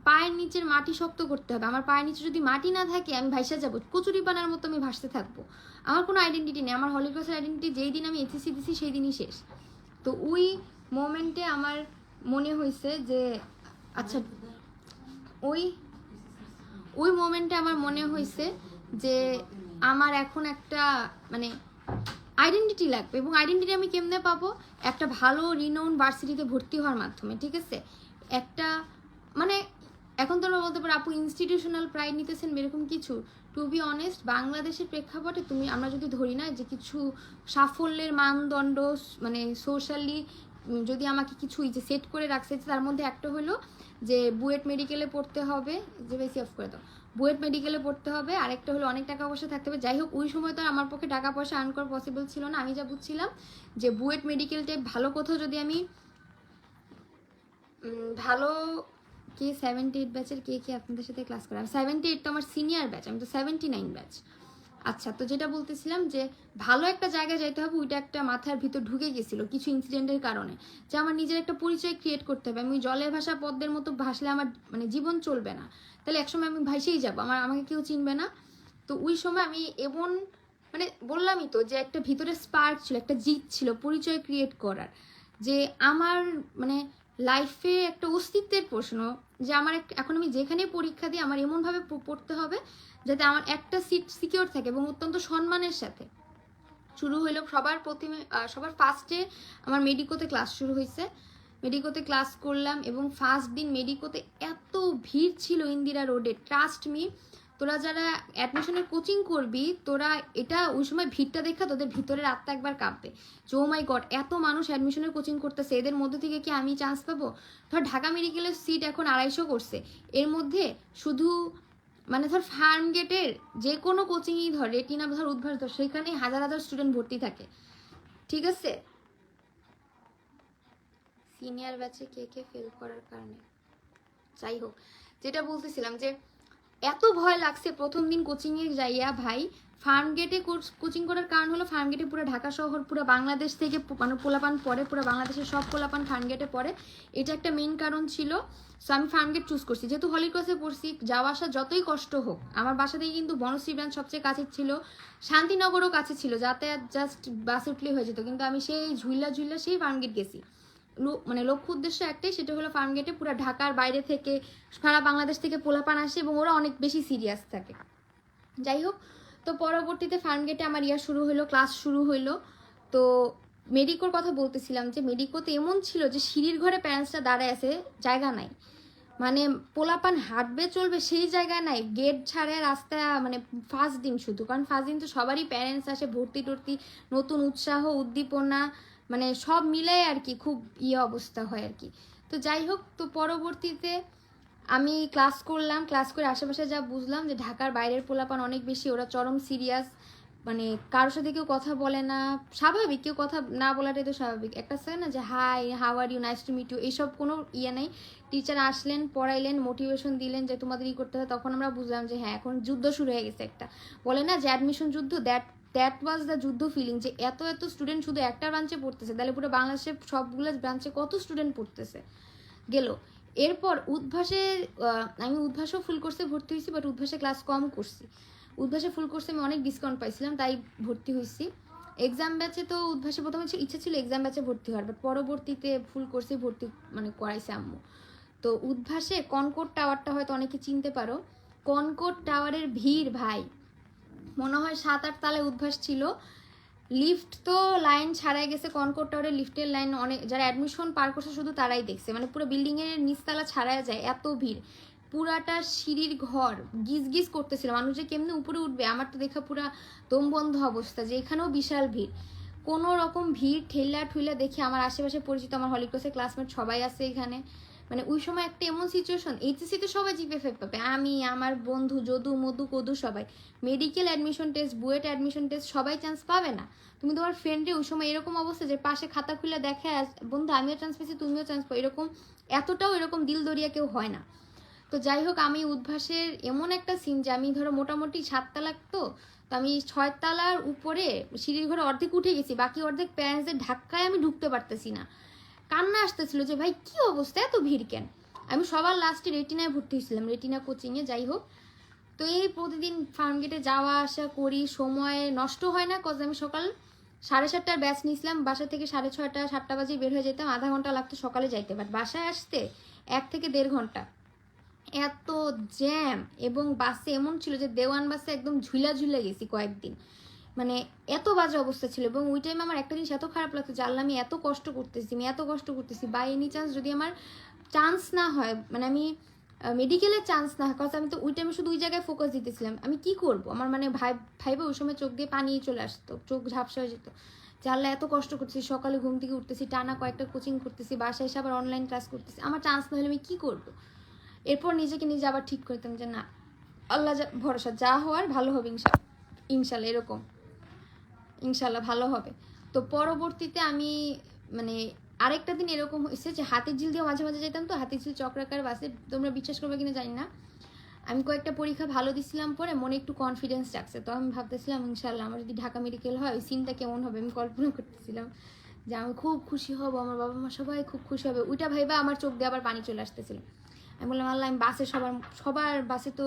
পায়ের নিচের মাটি শক্ত করতে হবে। আমার পায়ের নিচে যদি মাটি না থাকে আমি ভাইসা যাবো, কচুরিপানার মতো আমি ভাসতে থাকবো, আমার কোনো আইডেন্টিটি নেই। আমার হলিক্রসের আইডেন্টিটি যেই দিন আমি এইচএসসি দিছি সেই দিনই শেষ। তো ওই মোমেন্টে আমার মনে হয়েছে যে আচ্ছা, ওই মোমেন্টে আমার মনে হয়েছে যে আমার এখন একটা মানে আইডেন্টিটি লাগবে, এবং আইডেন্টিটি আমি কেমনে পাবো, একটা ভালো রিনোন ভার্সিটিতে ভর্তি হওয়ার মাধ্যমে, ঠিক আছে। একটা মানে এখন তোমরা বলতে পারো আপু ইনস্টিটিউশনাল প্রাইড নিতেছেন এরকম কিছু, টু বি অনেস্ট বাংলাদেশের প্রেক্ষাপটে আমরা যদি ধরি না যে কিছু সাফল্যের মানদণ্ড মানে সোশ্যালি যদি আমাকে কিছু যে সেট করে রাখছে, তার মধ্যে একটা হলো যে বুয়েট মেডিকেলে পড়তে হবে, যে বেশি অফ করে দাও, বুয়েট মেডিকেলে পড়তে হবে, আরেকটা হলো অনেক টাকা পয়সা থাকতে হবে। যাই হোক, ওই সময় তো আমার পক্ষে টাকা পয়সা আর্ন করা পসিবল ছিল না। আমি যা বুঝছিলাম যে বুয়েট মেডিকেল টাইপ ভালো কোথাও যদি আমি ভালো, কে 78 ব্যাচের কে আপনাদের সাথে ক্লাস করে, 78 তো আমার সিনিয়র ব্যাচ, আমি তো 79 ব্যাচ। আচ্ছা, তো যেটা বলতেছিলাম যে ভালো একটা জায়গায় যাইতে হবে, ওইটা একটা মাথার ভিতর ঢুকে গেছিল কিছু ইনসিডেন্টের কারণে, যে আমার নিজের একটা পরিচয় ক্রিয়েট করতে হবে। আমি জলের ভাষা পদ্মের মতো ভাসলে আমার মানে জীবন চলবে না, তাহলে একসময় আমি ভাসেই যাবো, আমাকে কেউ চিনবে না। তো ওই সময় আমি এমন মানে বললামই তো যে একটা ভিতরে স্পার্ক ছিল, একটা জিদ ছিল পরিচয় ক্রিয়েট করার, যে আমার মানে লাইফে একটা অস্তিত্বের প্রশ্ন, যে আমার এখন আমি যেখানে পরীক্ষা দিই আমার এমনভাবে পড়তে হবে যাতে আমার একটা সিট সিকিওর থাকে এবং অত্যন্ত সম্মানের সাথে। শুরু হইলো সবার ফার্স্টে আমার মেডিকোতে ক্লাস শুরু হয়েছে, মেডিকোতে ক্লাস করলাম, এবং ফার্স্ট দিন মেডিকোতে এত ভিড় ছিল ইন্দিরা রোডে, ট্রাস্ট মি, তোরা যারা অ্যাডমিশনের কোচিং করবি তোরা এটা ওই সময় ভিড়টা দেখা তোদের ভিতরের আত্মা একবার কাঁপবে, যে ও মাই গড এত মানুষ অ্যাডমিশনের কোচিং করতেছে, এদের মধ্যে থেকে কি আমি চান্স পাবো। ধর ঢাকা মেডিকেলের সিট এখন 250 করছে, এর মধ্যে শুধু মানে ধর ফার্ম গেটের যে কোনো কোচিংই ধর, রেটিনা ধর, উদ্ভাস ধর, সেখানে হাজার হাজার স্টুডেন্ট ভর্তি থাকে, ঠিক আছে। সিনিয়র ব্যাচে কে ফেল করার কারণে, যাই হোক, যেটা বলতেছিলাম যে এত ভয় লাগছে প্রথম দিন কোচিংয়ে যাইয়া ভাই। ফার্ম গেটে কোচিং করার কারণ হলো ফার্ম গেটে পুরো ঢাকা শহর পুরো বাংলাদেশ থেকে মানে পোলাপান পড়ে, পুরো বাংলাদেশের সব পোলাপান ফার্ম গেটে পড়ে, এটা একটা মেইন কারণ ছিল। সো আমি ফার্ম গেট চুজ করছি, যেহেতু হলি ক্রসে পড়ছি, যাওয়া আসা যতই কষ্ট হোক। আমার বাসা থেকে কিন্তু বনশ্রী ব্রাঞ্চ সবচেয়ে কাছে ছিল, শান্তিনগরও কাছে ছিল, যাতায়াত জাস্ট বাসে উঠলেই হয়ে যেত, কিন্তু আমি সেই ঝুইলা সেই ফার্ম গেট গেছি। মানে লক্ষ্য উদ্দেশ্য একটাই, সেটা হলো ফার্ম গেটে পুরো ঢাকার বাইরে থেকে সারা বাংলাদেশ থেকে পোলাপান আসে এবং ওরা অনেক বেশি সিরিয়াস থাকে। যাই হোক, তো পরবর্তীতে ফার্ম গেটে আমার শুরু হলো, ক্লাস শুরু হলো। তো মেডিকোর কথা বলতেছিলাম যে মেডিকোতে এমন ছিল যে সিঁড়ির ঘরে প্যারেন্টসরা দাঁড়ায় আছে, জায়গা নাই, মানে পোলাপান হাঁটবে চলবে সেই জায়গা নাই, গেট ছাড়ে রাস্তা, মানে ফার্স্ট দিন শুধু, কারণ ফার্স্ট দিন তো সবারই প্যারেন্টস আসে, ভর্তি টর্তি, নতুন উৎসাহ উদ্দীপনা, মানে সব মিলে আর কি, খুব অবস্থা হয় আর কি। তো যাই হোক, তো পরবর্তীতে আমি ক্লাস করলাম, ক্লাস করে আশেপাশে যা বুঝলাম যে ঢাকার বাইরের পোলাপান অনেক বেশি, ওরা চরম সিরিয়াস, মানে কারোর সাথে কেউ কথা বলে না, স্বাভাবিক, কেউ কথা না বলাটাই তো স্বাভাবিক, একটা আছে না যে hi how are you, nice to meet you, এইসব কোনো নেই। টিচার আসলেন, পড়াইলেন, মোটিভেশন দিলেন যে তোমাদের করতে হয়, তখন আমরা বুঝলাম যে হ্যাঁ এখন যুদ্ধ শুরু হয়ে গেছে একটা, বলে না যে অ্যাডমিশন যুদ্ধ, দ্যাট ওয়াজ দ্য যুদ্ধ ফিলিং, যে এত স্টুডেন্ট শুধু একটা ব্রাঞ্চে পড়তেছে, তাহলে পুরো বাংলাদেশের সবগুলো ব্রাঞ্চে কত স্টুডেন্ট পড়তেছে গেল। এরপর উদ্ভাসে আমি উদ্ভাসও ফুল কোর্সে ভর্তি হয়েছি, বাট উদ্ভাসে ক্লাস কম করছি, উদ্ভাসে ফুল কোর্সে আমি অনেক ডিসকাউন্ট পাইছিলাম, তাই ভর্তি হয়েছি। এক্সাম ব্যাচে তো উদ্ভাসে প্রথমে ইচ্ছা ছিল এক্সাম ব্যাচে ভর্তি হওয়ার, বাট পরবর্তীতে ফুল কোর্সে ভর্তি মানে করাইছে আম্মু। তো উদ্ভাসে কনকর্ড টাওয়ারটা হয়তো অনেকে চিনতে পারো, কনকর্ড টাওয়ারের ভিড় ভাই, মনে হয় 7-8 তলায় উদ্ভাস ছিল, লিফট তো লাইন ছাড়াই গেছে, কনকর্ড টাওয়ারের লিফটের লাইন অনেক, যারা অ্যাডমিশন পার করছে শুধু তারাই দেখছে, মানে পুরো বিল্ডিংয়ের নিচতলা ছাড়াই যায়, এত ভিড়, পুরাটা সিঁড়ির ঘর গিজ গিজ করতেছিল, মানুষ যে কেমনি উপরে উঠবে, আমার তো দেখা পুরা দম বন্ধ অবস্থা, যে এখানেও বিশাল ভিড়, কোনো রকম ভিড় ঠেলা ঠুলা দেখে আমার আশেপাশে পরিচিত আমার হলি ক্লাসের ক্লাসমেট সবাই আছে এখানে, মানে ওই সময় একটা এমন সিচুয়েশন, এইচএসসিতে সবাই জিপিএফ পাবে, আমি আমার বন্ধু যদু মধু কদু সবাই, medical admission test, BUET admission test, সবাই চান্স পাবে না, তুমি তোমার ফ্রেন্ডে ওই সময় এরকম অবস্থা যে পাশে খাতা খুলে দেখে বন্ধু আমিও চান্স পেয়েছি তুমিও চান্স পাও, এরকম এতটাও এরকম দিল দরিয়া কেউ হয় না। তো যাই হোক, আমি উদ্ভাসের এমন একটা সিন যে আমি ধরো মোটামুটি 7 তলা, তো আমি 6 তলার উপরে সিঁড়ির ঘরে অর্ধেক উঠে গেছি, বাকি অর্ধেক প্যারেন্টসদের ধাক্কায় আমি ঢুকতে পারতেছি না, কান্না আসতেছিল যে ভাই কি অবস্থা, এত ভিড় কেন। আমি সবার লাস্টে রেটিনায় ভর্তি হয়েছিলাম, রেটিনা কোচিংয়ে। যাই হোক, তো এই প্রতিদিন ফার্ম গেটে যাওয়া আসা করি, সময় নষ্ট হয় না, কজ আমি সকাল 7:30টার ব্যাচ নিয়েছিলাম, বাসা থেকে 6:30 7টা বাজে বের হয়ে যেতাম, আধা ঘন্টা লাগতো সকালে যাইতে, বাট বাসায় আসতে 1 থেকে 1.5 ঘন্টা, এত জ্যাম, এবং বাসে এমন ছিল যে দেওয়ান বাসে একদম ঝুলা গেছি কয়েকদিন, মানে এত বাজে অবস্থা ছিল। এবং ওই টাইমে আমার একটা জিনিস এত খারাপ লাগতো যে আল্লাহ আমি এত কষ্ট করতেছি, বাই এনি চান্স যদি আমার চান্স না হয়, মানে আমি মেডিকেলের চান্স না হয়, আমি তো ওই টাইমে শুধু ওই জায়গায় ফোকাস দিতেছিলাম, আমি কি করব, আমার মানে ভাইবে ওই সময় চোখ দিয়ে পানি চলে আসতো, চোখ ঝাপসা হয়ে যেত, যে আল্লাহ এত কষ্ট করতেছি, সকালে ঘুম থেকে উঠতেছি, টানা কয়েকটা কোচিং করতেছি, বাসায় এসে আবার অনলাইন ক্লাস করতেছি, আমার চান্স না হলে আমি কি করব। এরপর নিজেকে নিজে আবার ঠিক করতাম যে না, আল্লাহ ভরসা, যা হওয়ার ভালো হবে ইনশাল্লাহ, এরকম ইনশাল্লাহ ভালো হবে। তো পরবর্তীতে আমি মানে আরেকটা দিন এরকম হয়েছে যে হাতির ঝিল দিয়ে মাঝে মাঝে যেতাম, তো হাতির ঝিল চক্রাকার বাসে, তোমরা বিশ্বাস করবে কিনা জানি না, আমি কয়েকটা পরীক্ষা ভালো দিছিলাম, পরে মনে একটু কনফিডেন্স রাখছে, তো আমি ভাবতেছিলাম ইনশাল্লাহ আমার যদি ঢাকা মেডিকেল হয় ওই সিনটা কেমন হবে, আমি কল্পনা করতেছিলাম যে আমি খুব খুশি হব, আমার বাবা মা সবাই খুব খুশি হবে, ওইটা ভাইবা আমার চোখ দিয়ে আবার পানি চলে আসতেছিল। আমি বললাম আল্লাহ আমি বাসে সবার বাসে তো,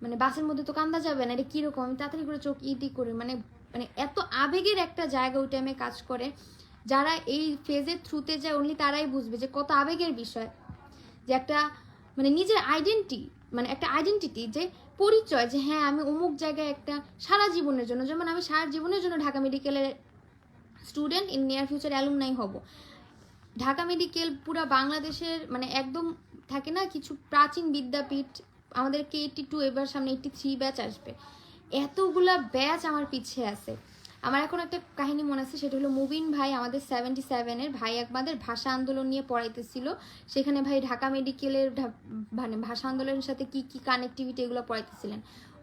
মানে বাসের মধ্যে তো কান্দা যাবে না, এটা কীরকম, আমি তাড়াতাড়ি করে চোখ ইদি করে, মানে মানে এত আবেগের একটা জায়গা ওই টাইমে কাজ করে, যারা এই ফেজের থ্রুতে যায় অনলি তারাই বুঝবে যে কত আবেগের বিষয়, যে একটা মানে নিজের মানে একটা আইডেন্টিটি, যে পরিচয়, যে হ্যাঁ আমি অমুক জায়গায় একটা সারা জীবনের জন্য, যেমন আমি সারা জীবনের জন্য ঢাকা মেডিকেলের student, in near future alumni হব। ঢাকা মেডিকেল পুরা বাংলাদেশের মানে একদম থাকে না কিছু প্রাচীন বিদ্যাপীঠ, আমাদেরকে 82, এবার সামনে 83 ব্যাচ আসবে, এতগুলা ব্যাচ আমার পিছিয়ে আছে। আমার এখন একটা কাহিনী মনে আছে, সেটা হলো মুবিন ভাই আমাদের 77-এর ভাই একমাদের ভাষা আন্দোলন নিয়ে পড়াইতেছিল, সেখানে ভাই ঢাকা মেডিকেলের মানে ভাষা আন্দোলনের সাথে কি কি কানেক্টিভিটি এগুলো পড়াইতেছিলেন।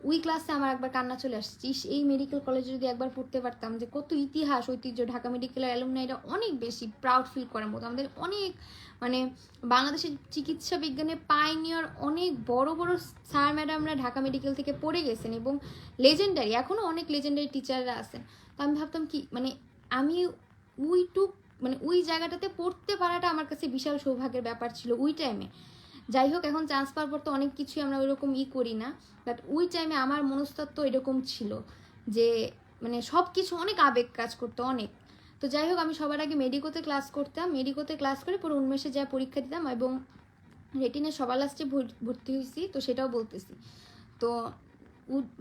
ওই ক্লাসে আমার একবার কান্না চলে আসছে, এই মেডিকেল কলেজে যদি একবার পড়তে পারতাম, যে কত ইতিহাস ঐতিহ্য, ঢাকা মেডিকেলের অ্যালুমনাইরা অনেক বেশি প্রাউড ফিল করার মতো। আমাদের অনেক মানে বাংলাদেশের চিকিৎসা বিজ্ঞানে পাইনিয়র অনেক বড় বড় স্যার ম্যাডামরা ঢাকা মেডিকেল থেকে পড়ে গেছেন এবং লেজেন্ডারি, এখনও অনেক লেজেন্ডারি টিচাররা আছেন। তো আমি ভাবতাম কি মানে আমি ওই জায়গাটাতে পড়তে পারাটা আমার কাছে বিশাল সৌভাগ্যের ব্যাপার ছিল ওই টাইমে। যাই হোক, এখন চান্স পাওয়ার পর তো অনেক কিছুই আমরা ওইরকম করি না, বাট ওই টাইমে আমার মনস্তত্ত্ব এরকম ছিল যে মানে সব কিছু অনেক আবেগ কাজ করতো অনেক। তো যাই হোক, আমি সবার আগে মেডিকোতে ক্লাস করতাম, মেডিকোতে ক্লাস করে পরে উন্মেষে যা পরীক্ষা দিতাম এবং রেটিনে সবার লাস্টে ভর্তি হয়েছি, তো সেটাও বলতেছি। তো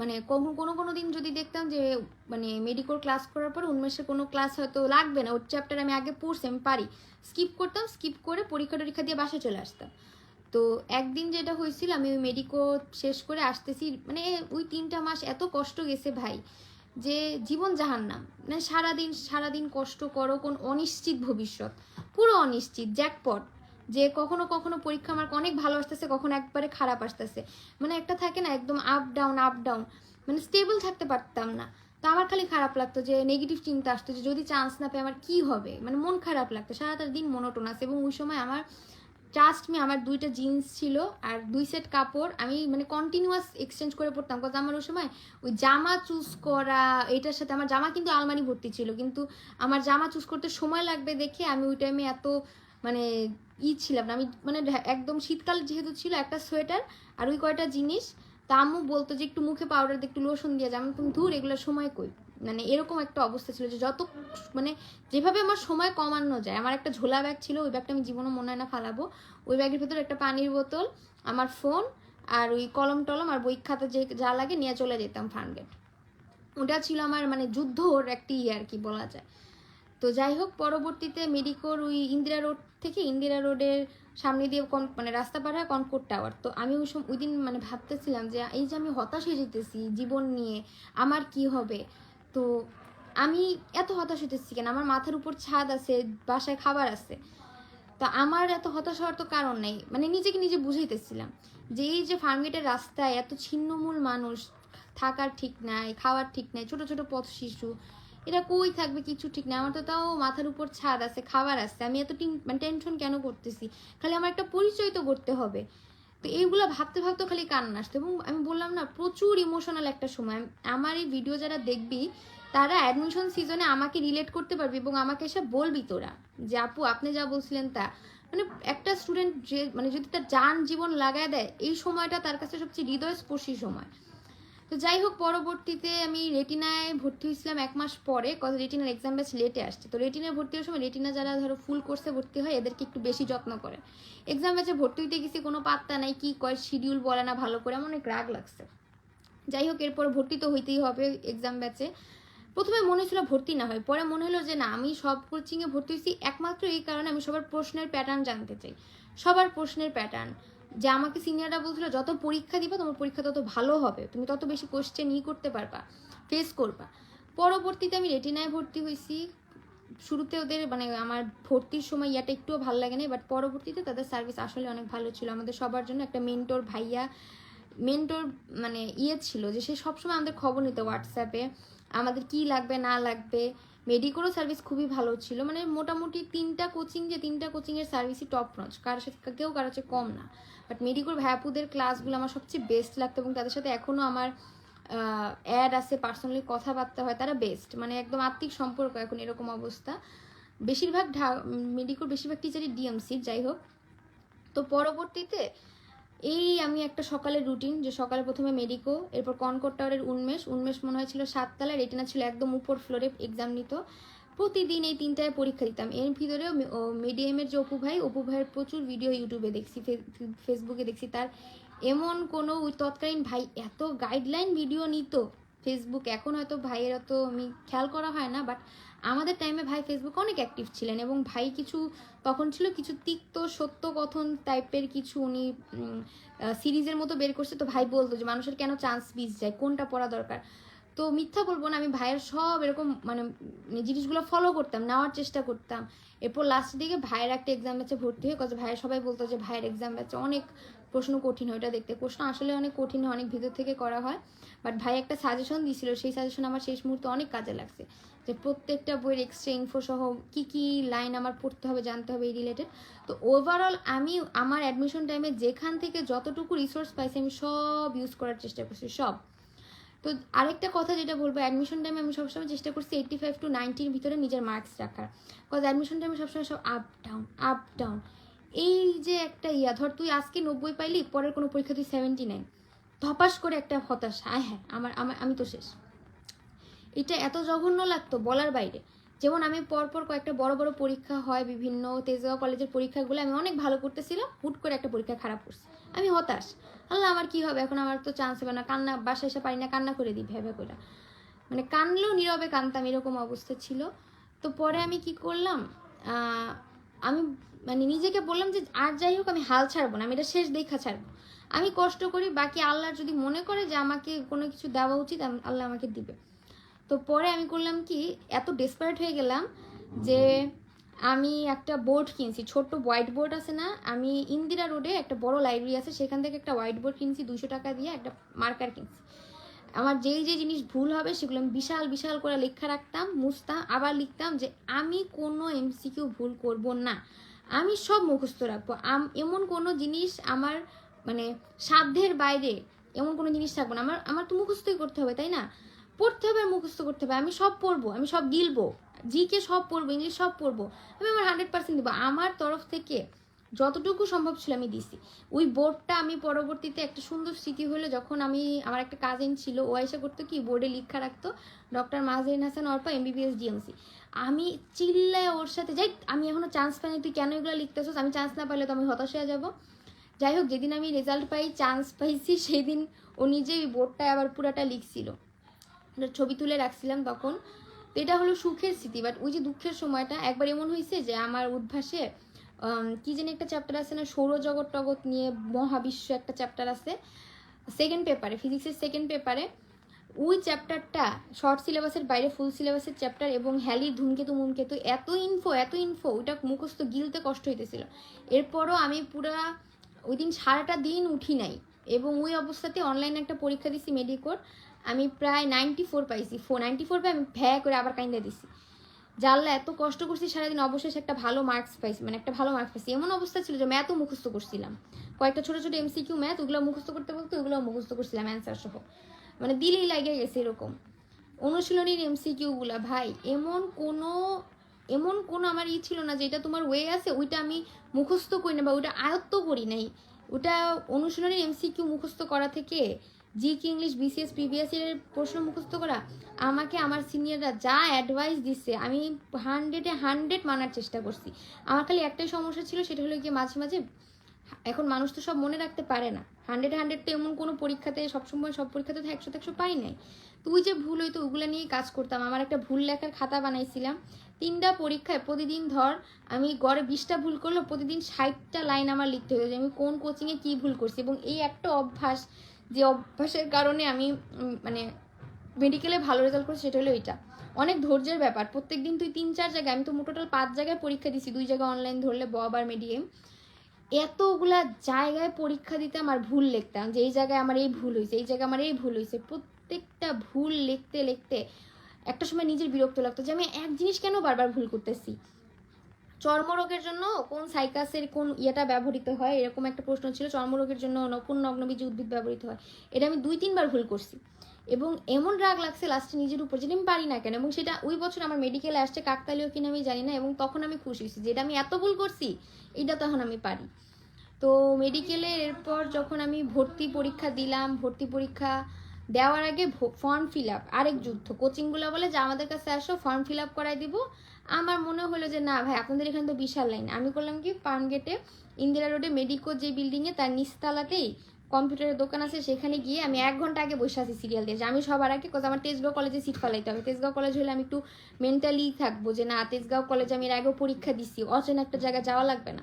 মানে কোনো দিন যদি দেখতাম যে মানে মেডিকোর ক্লাস করার পর উন্মেষের কোনো ক্লাস হয়তো লাগবে না, ওর চ্যাপ্টার আমি আগে পড়ছি, আমি পারি, স্কিপ করতাম, স্কিপ করে পরীক্ষা দিয়ে বাসায় চলে আসতাম। তো একদিন যেটা হয়েছিল, আমি ওই মেডিকো শেষ করে আসতেছি, মানে ওই 3টা মাস এত কষ্ট গেছে ভাই, যে জীবন জাহান্নাম, মানে সারাদিন কষ্ট করো, কোন অনিশ্চিত ভবিষ্যৎ, পুরো অনিশ্চিত জ্যাকপট, যে কখনো পরীক্ষা মার্ক অনেক ভালো আসতেছে, কখনো একবারে খারাপ আসতেছে, মানে একটা থাকে না একদম আপ ডাউন, মানে স্টেবল থাকতে পারতাম না। তো আমার খালি খারাপ লাগতো, যে নেগেটিভ চিন্তা আসতো যে যদি চান্স না পাই আমার কি হবে, মানে মন খারাপ লাগতো, সারাটা দিন মনোটোনাস। এবং ওই সময় আমার ট্রাস্ট মি, আমার 2টা জিন্স ছিল আর 2 সেট কাপড়, আমি মানে কন্টিনিউয়াস এক্সচেঞ্জ করে পড়তাম, কারণ আমার ওই সময় ওই জামা চুজ করা, এটার সাথে আমার জামা কিন্তু আলমারি ভর্তি ছিল, কিন্তু আমার জামা চুজ করতে সময় লাগবে দেখে আমি ওই টাইমে এত মানে ছিলাম না। আমি মানে একদম শীতকাল যেহেতু ছিল, একটা সোয়েটার আর ওই কয়টা জিনিস, তা আম্মু বলতো যে একটু মুখে পাউডার দিয়ে একটু লোশন দিয়ে যাও, তুমি ধুর এগুলো সময় কই, মানে এরকম একটা অবস্থা ছিল যে যত মানে যেভাবে আমার সময় কমানো যায়। আমার একটা ঝোলা ব্যাগ ছিল, ওই ব্যাগটা আমি জীবনে মনে হয় না ফালাবো, ওই ব্যাগের ভিতরে একটা পানির বোতল, আমার ফোন আর ওই কলম টলম আর বই খাতা যে যা লাগে নিয়ে চলে যেতাম ফার্মগেট। ওটা ছিল আমার মানে যুদ্ধর একটি আর কি বলা যায়। তো যাই হোক, পরবর্তীতে মেডিকোর ওই ইন্দিরা রোড থেকে ইন্দিরা রোডের সামনে দিয়ে মানে রাস্তা পার হয় কনকর্ড টাওয়ার। তো আমি ওই দিন মানে ভাবতেছিলাম যে এই যে আমি হতাশ হয়ে যেতেছি জীবন নিয়ে, আমার কি হবে। তো আমি এত হতাশ হইতেছি কেন, আমার মাথার উপর ছাদ আছে, বাসায় খাবার আছে, তো আমার এত হতাশ হওয়ার তো কারণ নেই। মানে নিজেকে নিজে বুঝাইতেছিলাম যে এই যে ফার্মগেটের রাস্তায় এত ছিন্নমূল মানুষ, থাকার ঠিক নাই, খাওয়ার ঠিক নাই, ছোট ছোট পথ শিশু, এরা কই থাকবে কিছু ঠিক নাই। আমার তো তাও মাথার উপর ছাদ আছে, খাবার আছে, আমি এত মানে টেনশন কেন করতেছি, খালি আমার একটা পরিচয় তো করতে হবে। তো এইগুলো ভাবতে ভাবতে খালি কান্না আসতো। এবং আমি বললাম না, প্রচুর ইমোশনাল একটা সময়। আমার এই ভিডিও যারা দেখবি তারা অ্যাডমিশন সিজনে আমাকে রিলেট করতে পারবে এবং আমাকে এসে বলবি তোরা যে আপু আপনি যা বলছিলেন তা, মানে একটা স্টুডেন্ট যে মানে যদি তার যান জীবন লাগায় দেয়, এই সময়টা তার কাছে সবচেয়ে হৃদয়স্পর্শী সময়। তো যাই হোক, পরবর্তীতে আমি রেটিনায় ভর্তি হয়েছিলাম 1 মাস পরে, কত রেটিনার এক্সাম ব্যাচ লেটে আসছে। তো রেটিনায় ভর্তি হওয়ার সময় রেটিনা যারা ধরো ফুল কোর্সে ভর্তি হয় এদেরকে একটু বেশি যত্ন করে। এক্সাম ব্যাচে ভর্তি হইতে গেছি, কোনো পাত্তা নাই, কি কয় শিডিউল বলে না ভালো করে, আমার অনেক রাগ লাগছে। যাই হোক, এরপর ভর্তি তো হইতেই হবে এক্সাম ব্যাচে। প্রথমে মনে ছিল ভর্তি না হয়, পরে মনে হলো যে না, আমি সব কোচিংয়ে ভর্তি হয়েছি একমাত্র এই কারণে আমি সবার প্রশ্নের প্যাটার্ন জানতে চাই, সবার প্রশ্নের প্যাটার্ন। যে আমাকে সিনিয়ররা বলছিল যত পরীক্ষা দিবা তোমার পরীক্ষা তত ভালো হবে, তুমি তত বেশি কোশ্চেন করতে পারবা, ফেস করবা। পরবর্তীতে আমি রেটিনায় ভর্তি হয়েছি। শুরুতে ওদের মানে আমার ভর্তির সময় ইয়াটা একটুও ভালো লাগে না, বাট পরবর্তীতে তাদের সার্ভিস আসলে অনেক ভালো ছিল। আমাদের সবার জন্য একটা মেন্টর ভাইয়া, মেন্টর মানে ছিল যে সে সবসময় আমাদের খবর নিত হোয়াটসঅ্যাপে, আমাদের কি লাগবে না লাগবে। মেডিকোরও সার্ভিস খুবই ভালো ছিল, মানে মোটামুটি 3টা কোচিংয়ের সার্ভিসই টপ নচ, কারোর সাথে কারোর কাছে কম না। বাট মেডিকোর ভাইয়াপুদের ক্লাসগুলো আমার সবচেয়ে বেস্ট লাগতো এবং তাদের সাথে এখনও আমার অ্যাড আছে, পার্সোনালি কথাবার্তা হয়, তারা বেস্ট, মানে একদম আত্মিক সম্পর্ক এখন এরকম অবস্থা। বেশিরভাগ মেডিকোর বেশিরভাগ টিচারই ডিএমসি। যাই হোক, তো পরবর্তীতে এই আমি একটা সকালের রুটিন, যে সকালে প্রথমে মেডিকো, এরপর কনকর্ড টাওয়ারের উন্মেষ মনে হয়েছিল 7 তলায়, রেটিনা ছিল একদম উপর ফ্লোরে এক্সাম নিত। প্রতিদিন এই 3টায় পরীক্ষা দিতাম। এর ভিতরেও মিডিয়ামের যে অপু ভাইয়ের প্রচুর ভিডিও ইউটিউবে দেখছি, ফেসবুকে দেখছি, তার এমন কোনো তৎকালীন ভাই এত গাইডলাইন ভিডিও নিত ফেসবুকে। এখন হয়তো ভাইয়ের অত আমি খেয়াল করা হয় না, বাট আমাদের টাইমে ভাই ফেসবুকে অনেক অ্যাক্টিভ ছিলেন এবং ভাই কিছু তখন ছিল কিছু তিক্ত সত্য কথন টাইপের কিছু উনি সিরিজের মতো বের করছে। তো ভাই বলতো যে মানুষের কেন চান্স মিস যায়, কোনটা পড়া দরকার। তো মিথ্যা বলবো না, আমি ভাইয়ের সব এরকম মানে জিনিসগুলো ফলো করতাম, নেওয়ার চেষ্টা করতাম। এরপর লাস্টের দিকে ভাইয়ের একটা এক্সাম ব্যাচে ভর্তি হয়ে, কজ ভাইয়ের সবাই বলতো যে ভাইয়ের এক্সাম ব্যাচে অনেক প্রশ্ন কঠিন হয়, ওটা দেখতে প্রশ্ন আসলে অনেক কঠিন হয়, অনেক ভিতর থেকে করা হয়। বাট ভাই একটা সাজেশন দিয়েছিল, সেই সাজেশন আমার শেষ মুহূর্তে অনেক কাজে লাগছে, যে প্রত্যেকটা বইয়ের এক্সট্রা ইনফো সহ কী কী লাইন আমার পড়তে হবে, জানতে হবে এই রিলেটেড। তো ওভারঅল আমি আমার অ্যাডমিশন টাইমে যেখান থেকে যতটুকু রিসোর্স পাইছি আমি সব ইউজ করার চেষ্টা করছি, সব। তো আরেকটা কথা যেটা বলবো, অ্যাডমিশন টাইমে আমি সবসময় চেষ্টা করছি 85 to 90-র ভিতরে নিজের মার্কস রাখার, বিকজ অ্যাডমিশন টাইমে সবসময় সব আপ ডাউন আপ ডাউন। এই যে একটা ধর তুই আজকে 90 পাইলি, পরের কোনো পরীক্ষা তুই 79, ধপাস করে একটা হতাশা, হ্যাঁ আমি তো শেষ। এটা এত জঘন্য লাগতো বলার বাইরে। যেমন আমি পরপর কয়েকটা বড় বড় পরীক্ষা হয় বিভিন্ন তেজগাঁও কলেজের পরীক্ষাগুলো আমি অনেক ভালো করতেছিলাম, হুট করে একটা পরীক্ষা খারাপ করছি, আমি হতাশ, আল্লাহ আমার কি হবে এখন, আমার তো চান্স হবে না, কান্না, বাসায় এসে পারি না, কান্না করে দিই ভেবে করে, মানে কানলেও নীরবে কানতাম, এরকম অবস্থা ছিল। তো পরে আমি কি করলাম, আমি মানে নিজেকে বললাম যে আর যাই হোক আমি হাল ছাড়বো না, আমি এটা শেষ দেখা ছাড়বো, আমি কষ্ট করি, বাকি আল্লাহ যদি মনে করে যে আমাকে কোনো কিছু দেওয়া উচিত আল্লাহ আমাকে দিবে। তো পরে আমি করলাম কি, এত ডেসপারেট হয়ে গেলাম যে আমি একটা বোর্ড কিনছি, ছোট্ট হোয়াইট বোর্ড আছে না, আমি ইন্দিরা রোডে একটা বড় লাইব্রেরি আছে, সেখান থেকে একটা হোয়াইট বোর্ড কিনছি 200 টাকা দিয়ে, একটা মার্কার কিনছি। আমার যেই যে জিনিস ভুল হবে সেগুলো আমি বিশাল বিশাল করে লেখা রাখতাম, মুছতাম, আবার লিখতাম যে আমি কোনো এমসিকিউ ভুল করব না, আমি সব মুখস্থ রাখবো, এমন কোনো জিনিস আমার মানে সাধ্যের বাইরে এমন কোনো জিনিস থাকবো না, আমার তো মুখস্থই করতে হবে, তাই না, পড়তে হবে আর মুখস্থ করতে হবে, আমি সব পড়বো, আমি সব গিলবো, জিকে সব পড়বো, ইংলিশ সব পড়বো, আমি আমার 100% দেবো, আমার তরফ থেকে যতটুকু সম্ভব ছিল আমি দিছি। ওই বোর্ডটা আমি পরবর্তীতে একটা সুন্দর স্মৃতি হলো, যখন আমি আমার একটা কাজিন ছিল, ও এসে করতো কি বোর্ডে লেখা রাখতো doctor Mazrin Hasan Arpa MBBS DMC, আমি চিল্লায় ওর সাথে যাই, আমি এখনো চান্স পাইনি, তুই কেন এগুলো লিখতেছিস, আমি চান্স না পাইলে তো আমি হতাশ হয়ে যাবো। যাই হোক, যেদিন আমি রেজাল্ট পাই, চান্স পাইছি, সেই দিন ও নিজেই বোর্ডটায় আবার পুরাটা লিখছিল, ছবি তুলে রাখছিলাম তখন। তো এটা হলো সুখের স্মৃতি। বাট ওই যে দুঃখের সময়টা একবার এমন হয়েছে যে আমার উদ্ভাসে কি জানি একটা চ্যাপ্টার আছে না, সৌরজগৎ টগৎ নিয়ে মহাবিশ্ব একটা চ্যাপ্টার আছে সেকেন্ড পেপারে, ফিজিক্সের সেকেন্ড পেপারে, ওই চ্যাপ্টারটা শর্ট সিলেবাসের বাইরে ফুল সিলেবাসের চ্যাপ্টার, এবং হ্যালির ধূমকেতু এত ইনফো ওইটা মুখস্থ গিলতে কষ্ট হইতেছিল। এরপরও আমি পুরা ওই দিন সারাটা দিন উঠি নাই, এবং ওই অবস্থাতে অনলাইনে একটা পরীক্ষা দিছি মেডিকোর, আমি প্রায় 94 পাইছি, 94 পাই, আমি ভ্যা করে আবার কাইন্দা দিছি, জানলা এত কষ্ট করছি সারাদিন, অবশেষে একটা ভালো মার্কস পাইছি, মানে একটা ভালো মার্কস পাইছি। এমন অবস্থা ছিল যে ম্যাথও মুখস্থ করছিলাম, কয়েকটা ছোট ছোট MCQ ম্যাথ, ওগুলো মুখস্থ করতে বলতে ওগুলো মুখস্থ করছিলাম অ্যান্সার সহ, মানে দিলেই লাগে গেছে এরকম। অনুশীলনীর MCQ গুলা ভাই, এমন কোনো আমার ছিল না যে এটা তোমার ওয়ে আছে ওইটা আমি মুখস্থ করি না বা ওইটা আয়ত্ত করি নাই, ওটা অনুশীলনীর MCQ মুখস্থ করা থেকে জিকে ইংলিশ BCS PBS এর প্রশ্ন মুখস্থ করা, আমাকে আমার সিনিয়ররা যা অ্যাডভাইস দিচ্ছে আমি 100-এ 100 মানার চেষ্টা করছি। আমার খালি একটাই সমস্যা ছিল, সেটা হলো গিয়ে মাঝে মাঝে, এখন মানুষ তো সব মনে রাখতে পারে না, 100-এ 100 তো এমন কোনো পরীক্ষাতে সবসময় সব পরীক্ষাতে তো 100-100 পাই নাই। তো ওই যে ভুল হইতো ওগুলো নিয়েই কাজ করতাম। আমার একটা ভুল লেখার খাতা বানাইছিলাম, 3টা পরীক্ষায় প্রতিদিন ধর আমি গড়ে 20টা ভুল করলেও প্রতিদিন 60টা লাইন আমার লিখতে হতো যে আমি কোন কোচিংয়ে কী ভুল করছি। এবং এই একটা অভ্যাস, যে অভ্যাসের কারণে আমি মানে মেডিকেলে ভালো রেজাল্ট করছি, সেটা হলো এইটা। অনেক ধৈর্যের ব্যাপার, প্রত্যেক দিন তুই 3-4 জায়গায়, আমি তো টোটাল 5 জায়গায় পরীক্ষা দিছি, 2 জায়গায় অনলাইন ধরলে বব আর মেডিএম, এতগুলা জায়গায় পরীক্ষা দিতাম আর ভুল লিখতাম যে এই জায়গায় আমার এই ভুল হয়েছে, এই জায়গায় আমার এই ভুল হয়েছে, প্রত্যেকটা ভুল লিখতে লিখতে একটা সময় নিজের বিরক্ত লাগতো যে আমি এক জিনিস কেন বারবার ভুল করতেছি। চর্মরোগের জন্য কোন সাইকাসের কোন ইয়েটা ব্যবহৃত হয়, এরকম একটা প্রশ্ন ছিল, চর্মরোগের জন্য কোন নগ্নবীজ উদ্ভিদ ব্যবহৃত হয়, এটা আমি 2-3 বার ভুল করছি, এবং এমন রাগ লাগছে লাস্টে নিজের উপর যে আমি পারি না কেন। এবং সেটা ওই বছর আমার মেডিকেলে আসছে, কাকতালীয় কিনা আমি জানি না, এবং তখন আমি খুশি হয়েছি যেটা আমি এত ভুল করছি এটা তখন আমি পারি। তো মেডিকেলে এরপর যখন আমি ভর্তি পরীক্ষা দিলাম, ভর্তি পরীক্ষা দেওয়ার আগে ফর্ম ফিল আপ, আরেক যুদ্ধ, কোচিংগুলো বলে যে আমাদের কাছে আসো ফর্ম ফিল আপ করাই দিব। আমার মনে হলো যে না ভাই, আপনাদের এখানে তো বিশাল লাইন। আমি করলাম কি, পার্ন গেটে ইন্দিরা রোডে মেডিকো যে বিল্ডিংয়ে তার নিচতলাতেই কম্পিউটারের দোকান আছে, সেখানে গিয়ে আমি 1 ঘন্টা আগে বসে আছি সিরিয়াল দিয়ে, যে আমি সবার আগে, কোথাও আমার তেজগাঁও কলেজে সিট ফেলাইতে হবে, তেজগাঁও কলেজ হলে আমি একটু মেন্টালি থাকবো যে না, তেজগাঁও কলেজে আমি এর আগেও পরীক্ষা দিচ্ছি, অচেনা একটা জায়গায় যাওয়া লাগবে না।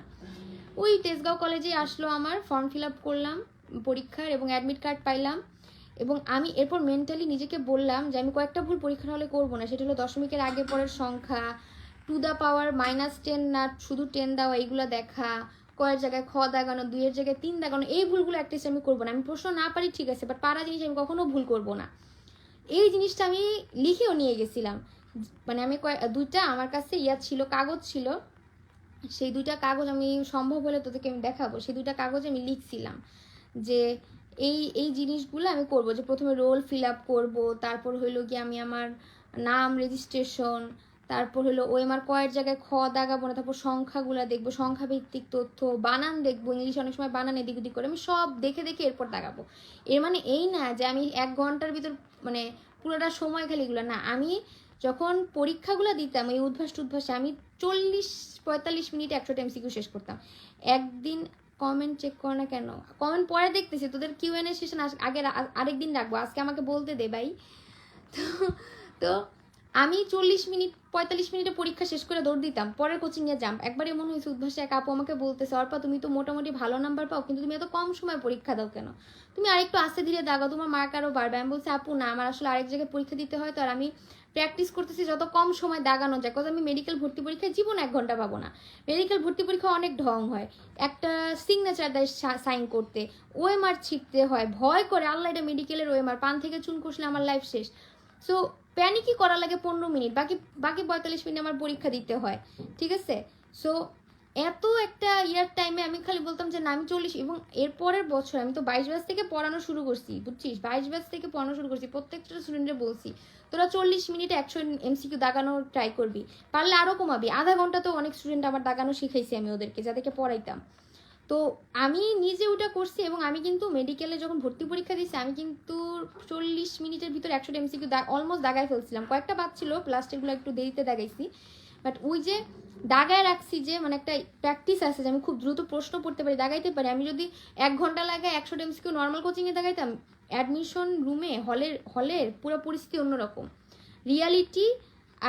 ওই তেজগাঁও কলেজে আসলো, আমার ফর্ম ফিল আপ করলাম পরীক্ষার, এবং অ্যাডমিট কার্ড পাইলাম। এবং আমি এরপর মেন্টালি নিজেকে বললাম যে আমি কয়েকটা ভুল পরীক্ষার হলে করবো না, সেটা হলো দশমিকের আগে পরের সংখ্যা, টু দ্য পাওয়ার -10 না শুধু 10 দেওয়া, এইগুলো দেখা, কয়ের জায়গায় খ দাগানো, 2-এর জায়গায় 3 দাগানো, এই ভুলগুলো অ্যাটলিস্ট আমি করবো না। আমি প্রশ্ন না পারি ঠিক আছে, বাট পারা জিনিস আমি কখনো ভুল করবো না। এই জিনিসটা আমি লিখেও নিয়ে গেছিলাম। মানে আমি দুইটা আমার কাছে ছিল, কাগজ ছিল, সেই দুইটা কাগজ আমি সম্ভব হলে তোদেরকে আমি দেখাবো। সেই দুইটা কাগজে আমি লিখছিলাম যে এই এই জিনিসগুলো আমি করব, যে প্রথমে রোল ফিল আপ করবো, তারপর হইলো কি আমি আমার নাম রেজিস্ট্রেশন, তারপর হলো ওএমআর কয়ের জায়গায় খ দাগাবো না, তারপর সংখ্যাগুলো দেখবো, সংখ্যা ভিত্তিক তথ্য, বানান দেখবো, ইংলিশ অনেক সময় বানান এদিক ওদিক করে, আমি সব দেখে দেখে এরপর দাগাবো। এর মানে এই না যে আমি 1 ঘন্টার ভিতর মানে পুরোটা সময় খালি এগুলো না। আমি যখন পরীক্ষাগুলো দিতাম এই উদ্ভাসে আমি 40-45 মিনিট 100টা এমসিকিউ শেষ করতাম একদিন। কমেন্ট চেক কর না কেন? কমেন্ট পরে দেখতেছি, তোদের কিউএনএ সেশন আগে আরেকদিন রাখবো, আজকে আমাকে বলতে দে ভাই। তো আমি 40-45 মিনিটে পরীক্ষা শেষ করে দৌড় দিতাম, পরের কোচিং এ জাম্প। একবার এমন হয়েছে উদ্ভাসে এক আপু আমাকে বলতেছে, অর্পা তুমি তো মোটামুটি ভালো নাম্বার পাও, কিন্তু তুমি এত কম সময় পরীক্ষা দাও কেন? তুমি আরেকটু আস্তে ধীরে দাগাও, তোমার মার্ক আরও বাড়বে। আমি বলছি আপু না, আমার আসলে আরেক জায়গায় পরীক্ষা দিতে হয়, তো আর আমি প্র্যাকটিস করতেছি যত কম সময় দাগানো যায়, কজ আমি মেডিকেল ভর্তি পরীক্ষায় জীবন 1 ঘন্টা পাবো না। মেডিকেল ভর্তি পরীক্ষা অনেক ঢং হয়, একটা সিগনেচার দেয় সাইন করতে, ওএমআর ছিটতে হয়, ভয় করে আল্লাহ এটা মেডিকেলের ওএমআর, পান থেকে চুন কষলে আমার লাইফ শেষ। সো প্যানিকই করা লাগে 15 মিনিট, বাকি 45 মিনিট আমার পরীক্ষা দিতে হয়, ঠিক আছে? সো এত একটা ইয়ার টাইমে আমি খালি বলতাম যে না আমি 40, এবং এরপরের বছর আমি তো 22 ব্যাচ থেকে পড়ানো শুরু করছি, বুঝছিস? 22 ব্যাচ থেকে পড়ানো শুরু করছি, প্রত্যেকটা স্টুডেন্টদের বলছি তোরা 40 মিনিটে 100 এমসিকিউ দাগানোর ট্রাই করবি, পারলে আরও কমাবি। আধা ঘন্টা তো অনেক স্টুডেন্ট আমার দাগানো শিখাইছি আমি ওদেরকে, যাদেরকে পড়াইতাম। তো আমি নিজে ওটা করছি, এবং আমি কিন্তু মেডিকেলে যখন ভর্তি পরীক্ষা দিচ্ছি আমি কিন্তু 40 মিনিটের ভিতর 100 এমসিকিউ অলমোস্ট দাগায় ফেলছিলাম। কয়েকটা বাদ ছিল, প্লাস্টিকগুলো একটু দেরিতে দাগাইছি, বাট ওই যে দাগায় রাখছি যে মানে একটা প্র্যাকটিস আছে যে আমি খুব দ্রুত প্রশ্ন পড়তে পারি, দাগাইতে পারি। আমি যদি 1 ঘন্টা লাগে 100 এমসিকিউ নর্মাল কোচিংয়ে দাগাইতাম, অ্যাডমিশন রুমে হলের পুরো পরিস্থিতি অন্যরকম। রিয়ালিটি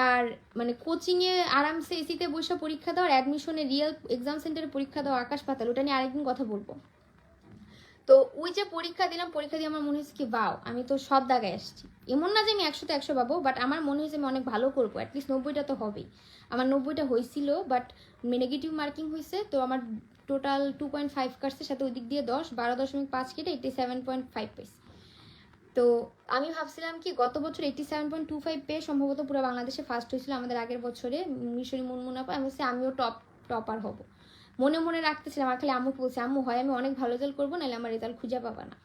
আর মানে কোচিংয়ে আরামসে এসিতে বসে পরীক্ষা দেওয়ার অ্যাডমিশনে রিয়েল এক্সাম সেন্টারে পরীক্ষা দেওয়া আকাশ পাতাল, ওটা নিয়ে আরেকদিন কথা বলবো। তো ওই যে পরীক্ষা দিলাম, পরীক্ষা দিয়ে আমার মনে হয়েছে কি বাও আমি তো সব দাগায় আসছি। এমন না যে আমি 100তে 100 পাবো, বাট আমার মনে হয়েছে আমি অনেক ভালো করবো, অ্যাটলিস্ট 90টা তো হবেই। আমার 90টা হয়েছিল, বাট নেগেটিভ মার্কিং হয়েছে, তো আমার টোটাল 2.5 কাটছে, সাথে ওই দিক দিয়ে 10, 12.5 কেটে 87.5 পাইছি। তো আমি ভাবছিলাম কি গত বছর 87.25 পেয়ে সম্ভবত পুরো বাংলাদেশে ফার্স্ট হয়েছিল আমাদের আগের বছরে মিশরি মুনমুনাপা। আমি বলছি আমিও টপার হব, মনে মনে রাখতেছিলাম। আর খালি আম্মুকে বলছি আম্মু হয় আমি অনেক ভালো রেজাল্ট করবো, নাহলে আমার রেজাল্ট খুঁজে পাবা না।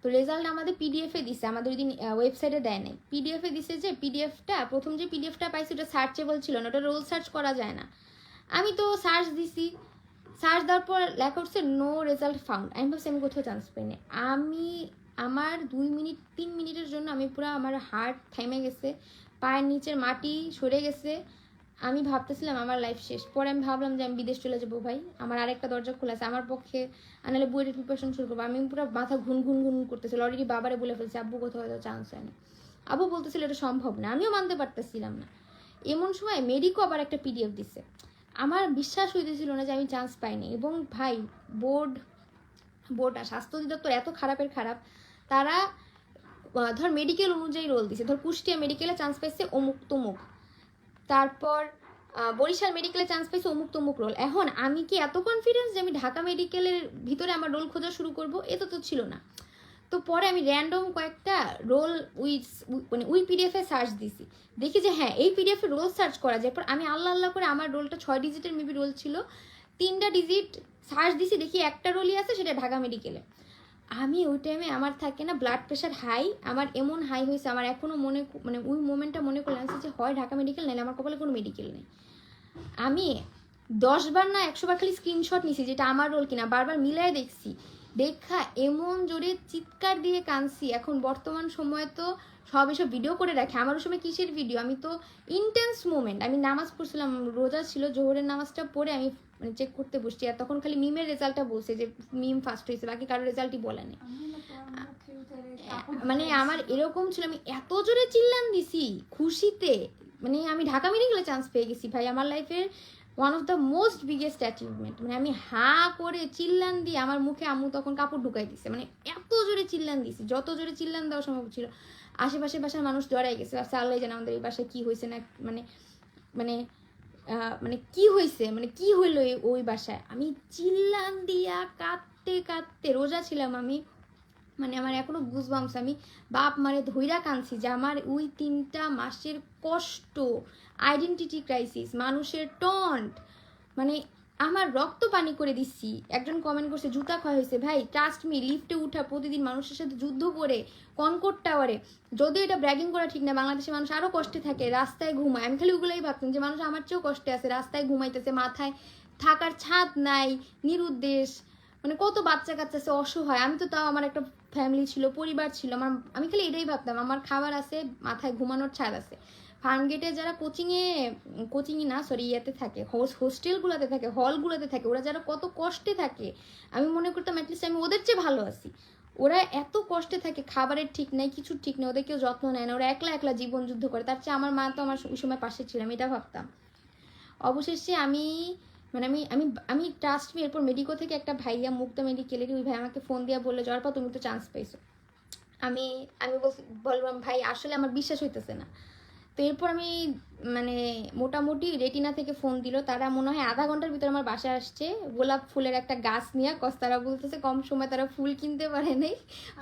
তো রেজাল্ট আমাদের পিডিএফে দিছে, আমাদের ওই দিন ওয়েবসাইটে দেয় নাই, পিডিএফে দিছে। যে পিডিএফটা প্রথম যে পিডিএফটা পাইছি ওটা সার্চেবল ছিল না, ওটা রোল সার্চ করা যায় না। আমি তো সার্চ দিছি, সার্চ দেওয়ার পর লেখা উঠছে নো রেজাল্ট ফাউন্ড। আমি ভাবছি আমি কোথাও চান্স পাইনি। আমি আমার 2-3 মিনিটের জন্য আমি পুরো আমার হার্ট থেমে গেছে, পায়ের নিচের মাটি সরে গেছে। আমি ভাবতেছিলাম আমার লাইফ শেষ। পরে আমি ভাবলাম যে আমি বিদেশ চলে যাবো ভাই, আমার আরেকটা দরজা খোলা আছে আমার পক্ষে, নাহলে বইয়ের প্রিপারেশন শুরু করবো। আমি পুরো মাথা ঘুন করতেছিল, অলরেডি বাবারে বলে ফেলছি আব্বু কোথাও হয়তো চান্স হয় না। আব্বু বলতেছিল এটা সম্ভব না, আমিও মানতে পারতেছিলাম না। এমন সময় মেডিকো আবার একটা পিডিএফ দিছে, আমার বিশ্বাস হইতেছিল না যে আমি চান্স পাইনি। এবং ভাই বোর্ড আর স্বাস্থ্য অধিদপ্তর এত খারাপের খারাপ, তারা ধর মেডিকেল অনুযায়ী রোল দিছে। ধর কুষ্টিয়া মেডিকেলে চান্স পাইছে অমুক তমুক, তারপর বরিশাল মেডিকেলে চান্স পাইছে অমুক তমুক রোল। এখন আমি কি এত কনফিডেন্স যে আমি ঢাকা মেডিকেলের ভিতরে আমার রোল খোঁজা শুরু করব? এটা তো ছিল না। তো পরে আমি র্যান্ডম কয়েকটা রোল ওই পিডিএফে সার্চ দিছি, দেখি যে হ্যাঁ এই পিডিএফে রোল সার্চ করা যায়। পর আমি আল্লাহ করে আমার রোলটা 6 ডিজিটের মেবি রোল ছিল, 3টা ডিজিট সার্চ দিছি, দেখি একটা রোলই আছে, সেটা ঢাকা মেডিকেলে। আমি ওই টাইমে আমার থাকে না ব্লাড প্রেশার হাই, আমার এমন হাই হয়েছে, আমার এখনও মানে ওই মোমেন্টটা মনে করলে আমি যে হয় ঢাকা মেডিকেল, নাহলে আমার কপালে কোনো মেডিকেল নেই। আমি 10 বার না 100 বার খালি স্ক্রিনশট নিছি যেটা আমার রোল কিনা, বারবার মিলাই দেখছি, দেখা এমন জোরে চিৎকার দিয়ে কাঁদছি। এখন বর্তমান সময়ে তো সব এসব ভিডিও করে রাখে, আমার ওই সময় কিসের ভিডিও, আমি তো ইন্টেন্স মোমেন্ট। আমি নামাজ পড়ছিলাম, রোজা ছিল, জোহরের নামাজটা পড়ে আমি মানে চেক করতে বসছি, আর তখন খালি মিমের রেজাল্টটা বলছে যে মিম ফার্স্ট হয়েছে, বাকি কারোর রেজাল্টই বলে নেই। মানে আমার এরকম ছিল, আমি এত জোরে চিল্লান দিছি খুশিতে, মানে আমি ঢাকা মেডিকেলে চান্স পেয়ে গেছি ভাই। আমার লাইফের one of the most biggest achievement. মানে আমি হা করে চিল্লান দিয়ে, আমার মুখে আম্মু তখন কাপড় ঢুকাই দিছে, মানে এত জোরে চিল্লান দিছি, যত জোরে চিল্লান দেওয়া সম্ভব ছিল। আশেপাশে বাসার মানুষ জড়াই গেছে, আল্লাহ জানে আমাদের এই বাসায় কি হয়েছে না, মানে মানে মানে কি হয়েছে, মানে কি হইলো ওই বাসায়। আমি চিল্লান দিয়া কাঁদতে কাঁদতে, রোজা ছিলাম আমি, মানে আমার এখনো গুজবাম্স, আমি বাপ মারে ধইরা কাঁদছি যে আমার ওই 3টা মাসের কষ্ট, আইডেন্টিটি ক্রাইসিস, মানুষের টন্ট, মানে আমার রক্ত পানি করে দিচ্ছি। একজন কমেন্ট করছে জুতা ক্ষয় হয়েছে, ভাই ট্রাস্ট মি, লিফটে উঠা, প্রতিদিন মানুষের সাথে যুদ্ধ করে, কনকট টাওয়ারে, যদিও এটা ব্র্যাগিং করা ঠিক না, বাংলাদেশের মানুষ আরও কষ্টে থাকে, রাস্তায় ঘুমায়। আমি খালি ওগুলোই ভাবতাম যে মানুষ আমার চেয়েও কষ্টে আছে, রাস্তায় ঘুমাইতেছে, মাথায় থাকার ছাদ নাই, নিরুদ্দেশ, মানে কত বাচ্চা কাচ্চা আছে অসহায়। আমি তো তাও আমার একটা ফ্যামিলি ছিল, পরিবার ছিল আমার, আমি খালি এটাই ভাবতাম আমার খাবার আছে, মাথায় ঘুমানোর ছাদ আছে। ফার্মগেটে যারা কোচিংয়ে না সরি ইয়েতে থাকে, হোস্টেলগুলোতে থাকে, হলগুলোতে থাকে, ওরা যারা কত কষ্টে থাকে, আমি মনে করতাম অ্যাটলিস্ট আমি ওদের চেয়ে ভালো আছি। ওরা এত কষ্টে থাকে, খাবারের ঠিক নেই, কিছুর ঠিক নেই, ওদের কেউ যত্ন নেয় না, ওরা একলা একলা জীবন যুদ্ধ করে, তার চেয়ে আমার মা তো আমার ওই সময় পাশে ছিল, আমি এটা ভাবতাম। অবশেষে আমি মানে আমি আমি আমি ট্রাস্ট মি, এরপর মেডিকো থেকে একটা ভাইয়া, মুক্তা মেডিকেলের ওই ভাই আমাকে ফোন দিয়ে বললো জর্পা তুমি তো চান্স পাইছো। আমি আমি বললাম ভাই আসলে আমার বিশ্বাস হইতেছে না। তো এরপর আমি মানে মোটামুটি রেটিনা থেকে ফোন দিল, তারা মনে হয় আধা ঘন্টার ভিতরে আমার বাসায় আসছে, গোলাপ ফুলের একটা গাছ নিয়ে, তারা বলতেছে কম সময় তারা ফুল কিনতে পারে নাই,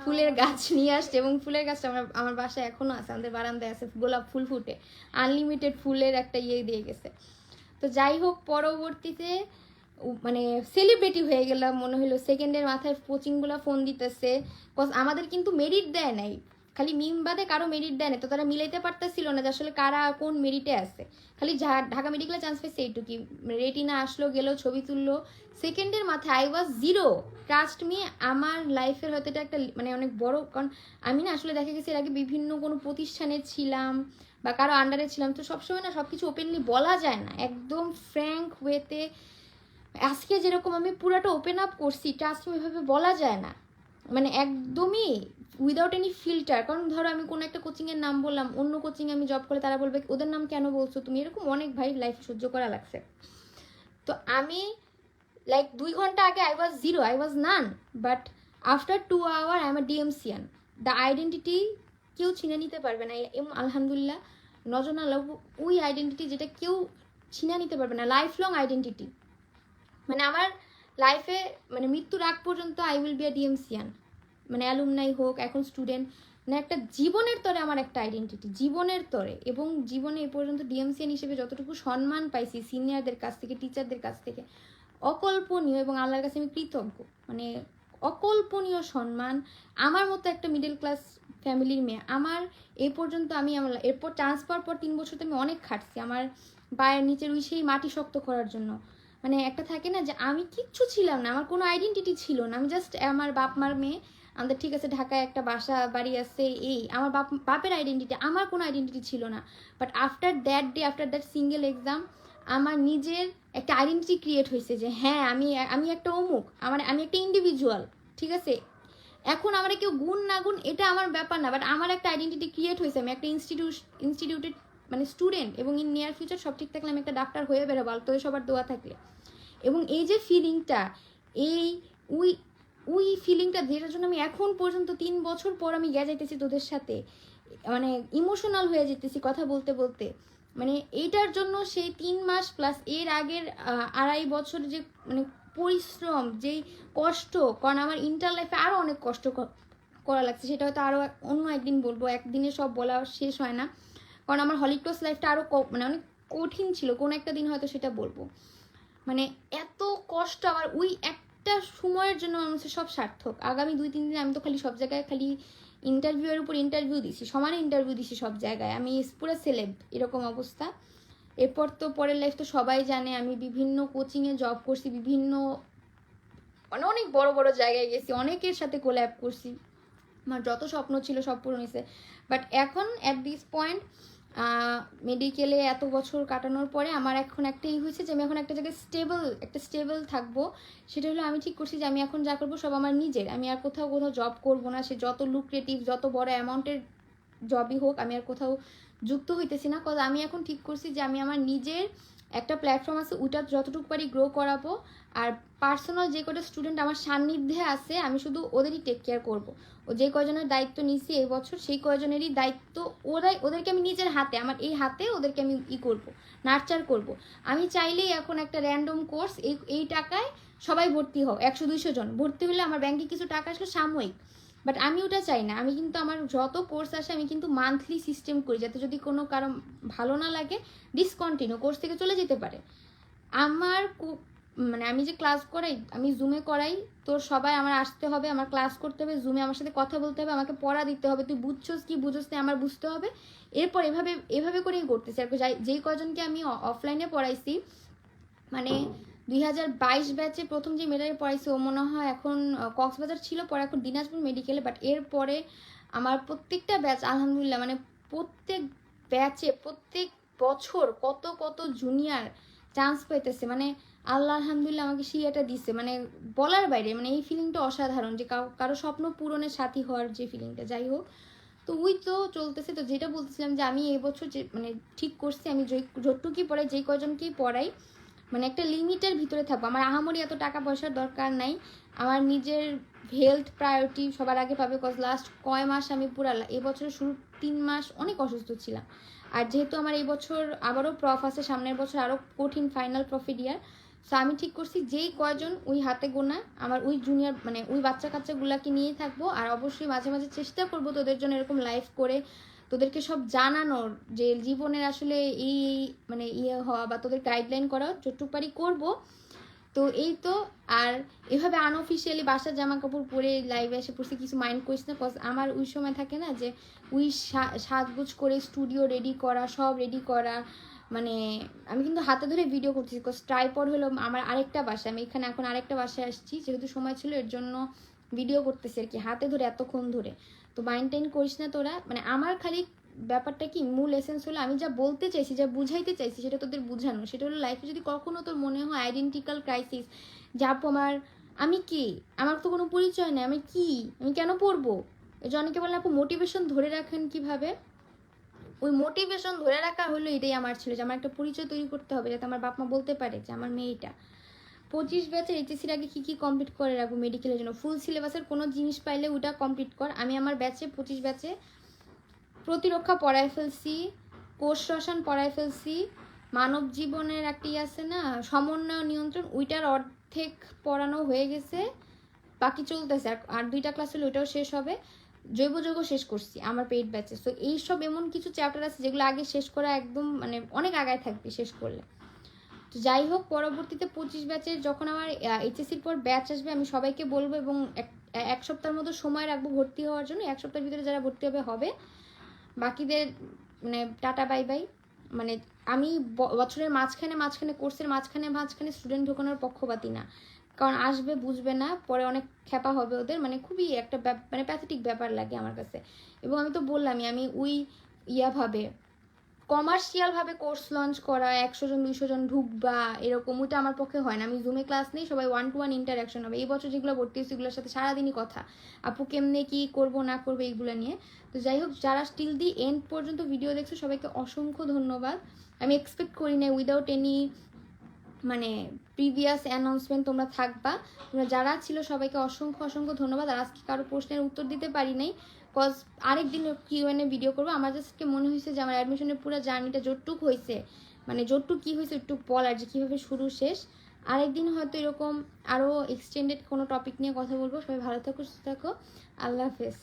ফুলের গাছ নিয়ে আসছে, এবং ফুলের গাছটা আমার বাসায় এখনো আছে, আমাদের বারান্দায় আছে, গোলাপ ফুল ফুটে, আনলিমিটেড ফুলের একটা ইয়ে দিয়ে গেছে। তো যাই হোক, পরবর্তীতে মানে সেলিব্রিটি হয়ে গেলাম মনে হলো, সেকেন্ডের মাথায় কোচিংগুলো ফোন দিতেছে, আমাদের কিন্তু মেরিট দেয় নাই, খালি মিম বাদে কারো মেরিট দেয় না, তো তারা মিলাইতে পারতেছিল না যে আসলে কারা কোন মেরিটে আছে, খালি ঢাকা মেডিকেলে চান্স পেয়েছে এইটুকি, রেটিনা আসলো গেলো, ছবি তুললো, সেকেন্ডের মাথায় I was zero. Trust me, আমার লাইফের হয়তো এটা একটা মানে অনেক বড়, কারণ আমি না আসলে দেখা গেছে এর আগে বিভিন্ন কোনো প্রতিষ্ঠানে ছিলাম বা কারো আন্ডারে ছিলাম, তো সবসময় না সব কিছু ওপেনলি বলা যায় না, একদম ফ্র্যাঙ্ক ওয়েতে। আজকে যেরকম আমি পুরাটা ওপেন আপ করছি, ট্রাস্ট মি ওইভাবে বলা যায় না, মানে একদমই উইদাউট এনি ফিল্টার। কারণ ধরো আমি কোনো একটা কোচিংয়ের নাম বললাম, অন্য কোচিংয়ে আমি জব করে তারা বলবে ওদের নাম কেন বলছো তুমি, এরকম অনেক ভাই লাইফে সহ্য করা লাগছে। তো আমি লাইক 2 ঘন্টা আগে I was zero, I was none, but after 2 hour I am a DMCian. The identity কেউ ছিনে নিতে পারবে না, এবং আলহামদুলিল্লাহ নজর আল্লাহ, ওই আইডেন্টিটি যেটা কেউ ছিনে নিতে পারবে না, লাইফ লং আইডেন্টিটি, মানে আমার লাইফে মানে মৃত্যুর আগ পর্যন্ত আই উইল বি আ ডিএমসিয়ান, মানে অ্যালুমনাই হোক, এখন স্টুডেন্ট, মানে একটা জীবনের তরে আমার একটা আইডেন্টিটি, জীবনের তরে। এবং জীবনে এ পর্যন্ত ডিএমসিয়ান হিসেবে যতটুকু সম্মান পাইছি সিনিয়রদের কাছ থেকে, টিচারদের কাছ থেকে, অকল্পনীয়, এবং আল্লাহর কাছে আমি কৃতজ্ঞ, মানে অকল্পনীয় সম্মান। আমার মতো একটা মিডল ক্লাস ফ্যামিলির মেয়ে, আমার এই পর্যন্ত আমি এরপর চান্স পাওয়ার পর 3 বছর তো আমি অনেক খাটছি আমার পায়ের নিচের ওই সেই মাটি শক্ত করার জন্য। মানে একটা থাকে না যে আমি কিচ্ছু ছিলাম না, আমার কোনো আইডেন্টিটি ছিল না, আমি জাস্ট আমার বাপ মার মেয়ে, আমাদের ঠিক আছে ঢাকায় একটা বাসা বাড়ি আছে, এই আমার বাপের আইডেন্টিটি, আমার কোনো আইডেন্টিটি ছিল না। But after that day, after that single exam, আমার নিজের একটা আইডেন্টিটি ক্রিয়েট হয়েছে যে হ্যাঁ আমি একটা অমুক, আমি একটা ইন্ডিভিজুয়াল, ঠিক আছে। এখন আমার কেউ গুণ না গুণ এটা আমার ব্যাপার না, বাট আমার একটা আইডেন্টিটি ক্রিয়েট হয়েছে, আমি একটা ইনস্টিটিউটেড মানে স্টুডেন্ট, এবং ইন নিয়ার ফিউচার সব ঠিক থাকলে আমি একটা ডাক্তার হয়ে বেরোবো, তোদের সবার দোয়া থাকলে। এবং এই যে ফিলিংটা, এই ওই ফিলিংটা যেটার জন্য আমি এখন পর্যন্ত 3 বছর পর আমি যাইতেছি তোদের সাথে, মানে ইমোশনাল হয়ে যেতেছি কথা বলতে বলতে, মানে এইটার জন্য সেই 3 মাস প্লাস এর আগের 2.5 বছর যে মানে পরিশ্রম, যেই কষ্ট, কারণ আমার ইন্টার লাইফে আরও অনেক কষ্ট করা লাগছে, সেটা হয়তো আরও অন্য একদিন বলবো, একদিনে সব বলা শেষ হয় না, কারণ আমার হলিক্রস লাইফটা আরও মানে অনেক কঠিন ছিল, কোনো একটা দিন হয়তো সেটা বলবো। মানে এত কষ্ট আমার ওই একটা সময়ের জন্য মানুষের সব সার্থক। আগামী 2-3 দিন আমি তো খালি সব জায়গায় খালি ইন্টারভিউয়ের উপর ইন্টারভিউ দিছি, সমানে ইন্টারভিউ দিছি সব জায়গায়, আমি পুরো সেলেব এরকম অবস্থা। এরপর তো পরের লাইফ তো সবাই জানে, আমি বিভিন্ন কোচিংয়ে জব করছি, বিভিন্ন মানে অনেক বড় বড় জায়গায় গেছি, অনেকের সাথে কোল্যাব করছি, আমার যত স্বপ্ন ছিল সব পূরণ হয়েছে। বাট এখন অ্যাট দিস পয়েন্ট মেডিকেলে এত বছর কাটানোর পরে আমার এখন একটাই হয়েছে যে আমি এখন একটা জায়গায় স্টেবল থাকবো। সেটা হলো আমি ঠিক করছি যে আমি এখন যা করবো সব আমার নিজের, আমি আর কোথাও জব করবো না, সে যত লুক্রেটিভ যত বড় অ্যামাউন্টের জবই হোক, আমি আর কোথাও যুক্ত হইতেছি না। কজ আমি এখন ঠিক করছি যে আমি আমার নিজের একটা প্ল্যাটফর্ম আছে, ওইটা যতটুকু পারি গ্রো করাবো। আর পার্সোনাল যে কটা স্টুডেন্ট আমার সান্নিধ্যে আছে আমি শুধু ওদেরই টেক কেয়ার করবো। ও যে কয়জনের দায়িত্ব নিছি এই বছর সেই কয়জনেরই দায়িত্ব ওদেরকে আমি নিজের হাতে, আমার এই হাতে ওদেরকে আমি করবো, নার্চার করব। আমি চাইলেই এখন একটা র্যান্ডম কোর্স এই টাকায় সবাই ভর্তি হোক, 100-200 জন ভর্তি হলে আমার ব্যাংকে কিছু টাকা আসলে সাময়িক, বাট আমি ওটা চাই না। আমি কিন্তু আমার যত কোর্স আসে আমি কিন্তু মান্থলি সিস্টেম করি, যাতে যদি কোনো কারো ভালো না লাগে ডিসকন্টিনিউ কোর্স থেকে চলে যেতে পারে। আমার মানে আমি যে ক্লাস করাই, আমি জুমে করাই, তোর সবাই আমার আসতে হবে, আমার ক্লাস করতে হবে, জুমে আমার সাথে কথা বলতে হবে, আমাকে পড়া দিতে হবে, তুই বুঝছস কি বুঝছস না আমার বুঝতে হবে। এরপর এভাবে করেই করতেছি। আর যেই কয়জনকে আমি অফলাইনে পড়াইছি, মানে 2022 ব্যাচে প্রথম যে মেয়েটাকে পড়াইছি ও মনে হয় এখন কক্সবাজার ছিল, পরে এখন দিনাজপুর মেডিকেলে। বাট এরপরে আমার প্রত্যেকটা ব্যাচ আলহামদুলিল্লাহ, মানে প্রত্যেক ব্যাচে প্রত্যেক বছর কত কত জুনিয়র চান্স পাইতেছে। মানে আল্লাহ আলহামদুলিল্লাহ আমাকে শিয়াটা দিচ্ছে, মানে বলার বাইরে। মানে এই ফিলিংটা অসাধারণ, যে কারো স্বপ্ন পূরণের সাথী হওয়ার যে ফিলিংটা। যাই হোক, তো ওই তো চলতেছে। তো যেটা বলতেছিলাম যে আমি এবছর যে মানে ঠিক করছি, আমি যতটুকুই পড়াই, যেই কজনকেই পড়াই, মানে একটা লিমিটের ভিতরে থাকবো। আমার আহামরি এত টাকা পয়সার দরকার নাই, আমার নিজের হেলথ প্রায়োরিটি সবার আগে পাবে। কজ লাস্ট কয় মাস আমি পুরা এবছরের শুরু 3 মাস অনেক অসুস্থ ছিলাম। আর যেহেতু আমার এই বছর আবারও প্রফ আছে, সামনের বছর আরও কঠিন ফাইনাল প্রফিট ইয়ার, সো আমি ঠিক করছি যেই কয়জন ওই হাতে গোনা আমার ওই জুনিয়র মানে ওই বাচ্চা কাচ্চাগুলাকে নিয়েই থাকবো। আর অবশ্যই মাঝে মাঝে চেষ্টা করবো তোদের জন্য এরকম লাইভ করে তোদেরকে সব জানানোর, যে জীবনের আসলে এই মানে হওয়া বা তোদের গাইডলাইন করা যতটুকু পারি করবো। তো এই তো। আর এভাবে আনঅফিসিয়ালি বাসার জামা কাপড় পরে লাইভে এসে পড়ছি, কিছু মাইন্ড করিস না। কজ আমার ওই সময় থাকে না যে ওই সাজগুজ করে স্টুডিও রেডি করা, সব রেডি করা, মানে আমি কিন্তু হাতে ধরে ভিডিও করতেছি। কজ ট্রাইপড হলো আমার আরেকটা বাসা, আমি এখানে এখন আরেকটা বাসায় আসছি, যেহেতু সময় ছিল এর জন্য ভিডিও করতেছি আর কি, হাতে ধরে এতক্ষণ ধরে। তো মাইন্ড টাইন করিস না তোরা। মানে আমার খালি ব্যাপারটা কি, মূল এসেন্স হলো আমি যা বলতে চাইছি, যা বুঝাইতে চাইছি সেটা তোদের বুঝানো। সেটা হলো লাইফে যদি কখনো তোর মনে হয় আইডেন্টিক্যাল ক্রাইসিস, যে আপু আমি কি, আমার তো কোনো পরিচয় নেই, আমি কি, আমি কেন পড়বো, এই যে অনেকে বলেন আপু মোটিভেশন ধরে রাখেন কিভাবে, ওই মোটিভেশন ধরে রাখা হলো এটাই আমার ছিল, যে আমার একটা পরিচয় তৈরি করতে হবে, যাতে আমার বাপ মা বলতে পারে যে আমার মেয়েটা 25 ব্যাচের এইচএসির আগে কী কমপ্লিট করে রাখবো মেডিকেলের জন্য। ফুল সিলেবাসের কোনো জিনিস পাইলে ওটা কমপ্লিট কর। আমি আমার ব্যাচে 25 ব্যাচে প্রতিরক্ষা পড়ায় ফেলছি, কোষ রসায়ন পড়ায় ফেলছি, মানব জীবনের একটি আছে না সমন্বয় নিয়ন্ত্রণ, ওইটার অর্ধেক পড়ানো হয়ে গেছে, বাকি চলতেছে। আর 2টা ক্লাস হলে ওইটাও শেষ হবে। জৈব যৌগ শেষ করছি আমার পেইড ব্যাচে। সো এইসব এমন কিছু চ্যাপ্টার আছে যেগুলো আগে শেষ করা একদম মানে অনেক আগায় থাকবে শেষ করলে। তো যাই হোক, পরবর্তীতে 25 ব্যাচের যখন আমার এইচএসসির পর ব্যাচ আসবে আমি সবাইকে বলবো, এবং এক সপ্তাহের মতো সময় রাখবো ভর্তি হওয়ার জন্য। 1 সপ্তাহের ভিতরে যারা ভর্তি হবে, বাকিদের মানে টাটা বাই বাই। মানে আমি বছরের মাঝখানে কোর্সের মাঝখানে স্টুডেন্ট ঢোকানোর পক্ষপাতী না, কারণ আসবে বুঝবে না, পরে অনেক খ্যাপা হবে ওদের, মানে খুবই একটা মানে প্যাথেটিক ব্যাপার লাগে আমার কাছে। এবং আমি তো বললামই, আমি ওই ভাবে কমার্শিয়ালভাবে কোর্স লঞ্চ করা, 100 জন 200 জন ঢুকবা এরকম, ওইটা আমার পক্ষে হয় না। আমি জুমে ক্লাস নেই, সবাই 1-to-1 ইন্টারাকশন হবে। এই বছর যেগুলো ভর্তি হচ্ছে এগুলোর সাথে সারাদিনই কথা, আপু কেমনে কি করবো না করবো এইগুলো নিয়ে। তো যাই হোক, যারা স্টিল দি এন্ড পর্যন্ত ভিডিও দেখছো সবাইকে অসংখ্য ধন্যবাদ। আমি এক্সপেক্ট করি না উইদাউট এনি মানে প্রিভিয়াস অ্যানাউন্সমেন্ট তোমরা থাকবা। তোমরা যারা ছিল সবাইকে অসংখ্য ধন্যবাদ। আর আজকে কারো প্রশ্নের উত্তর দিতে পারি নাই, কজ আরেকদিন কিউএনএ ভিডিও করবো। আমার জাস্টকে মনে হয়েছে যে আমার অ্যাডমিশনের পুরো জার্নিটা যতটুক হয়েছে, মানে যতটুক কী হয়েছে একটু বলার, যে কীভাবে শুরু শেষ। আরেকদিন হয়তো এরকম আরও এক্সটেন্ডেড কোনো টপিক নিয়ে কথা বলবো। সবাই ভালো থাকো, সুস্থ থাকো, আল্লাহ হাফেজ।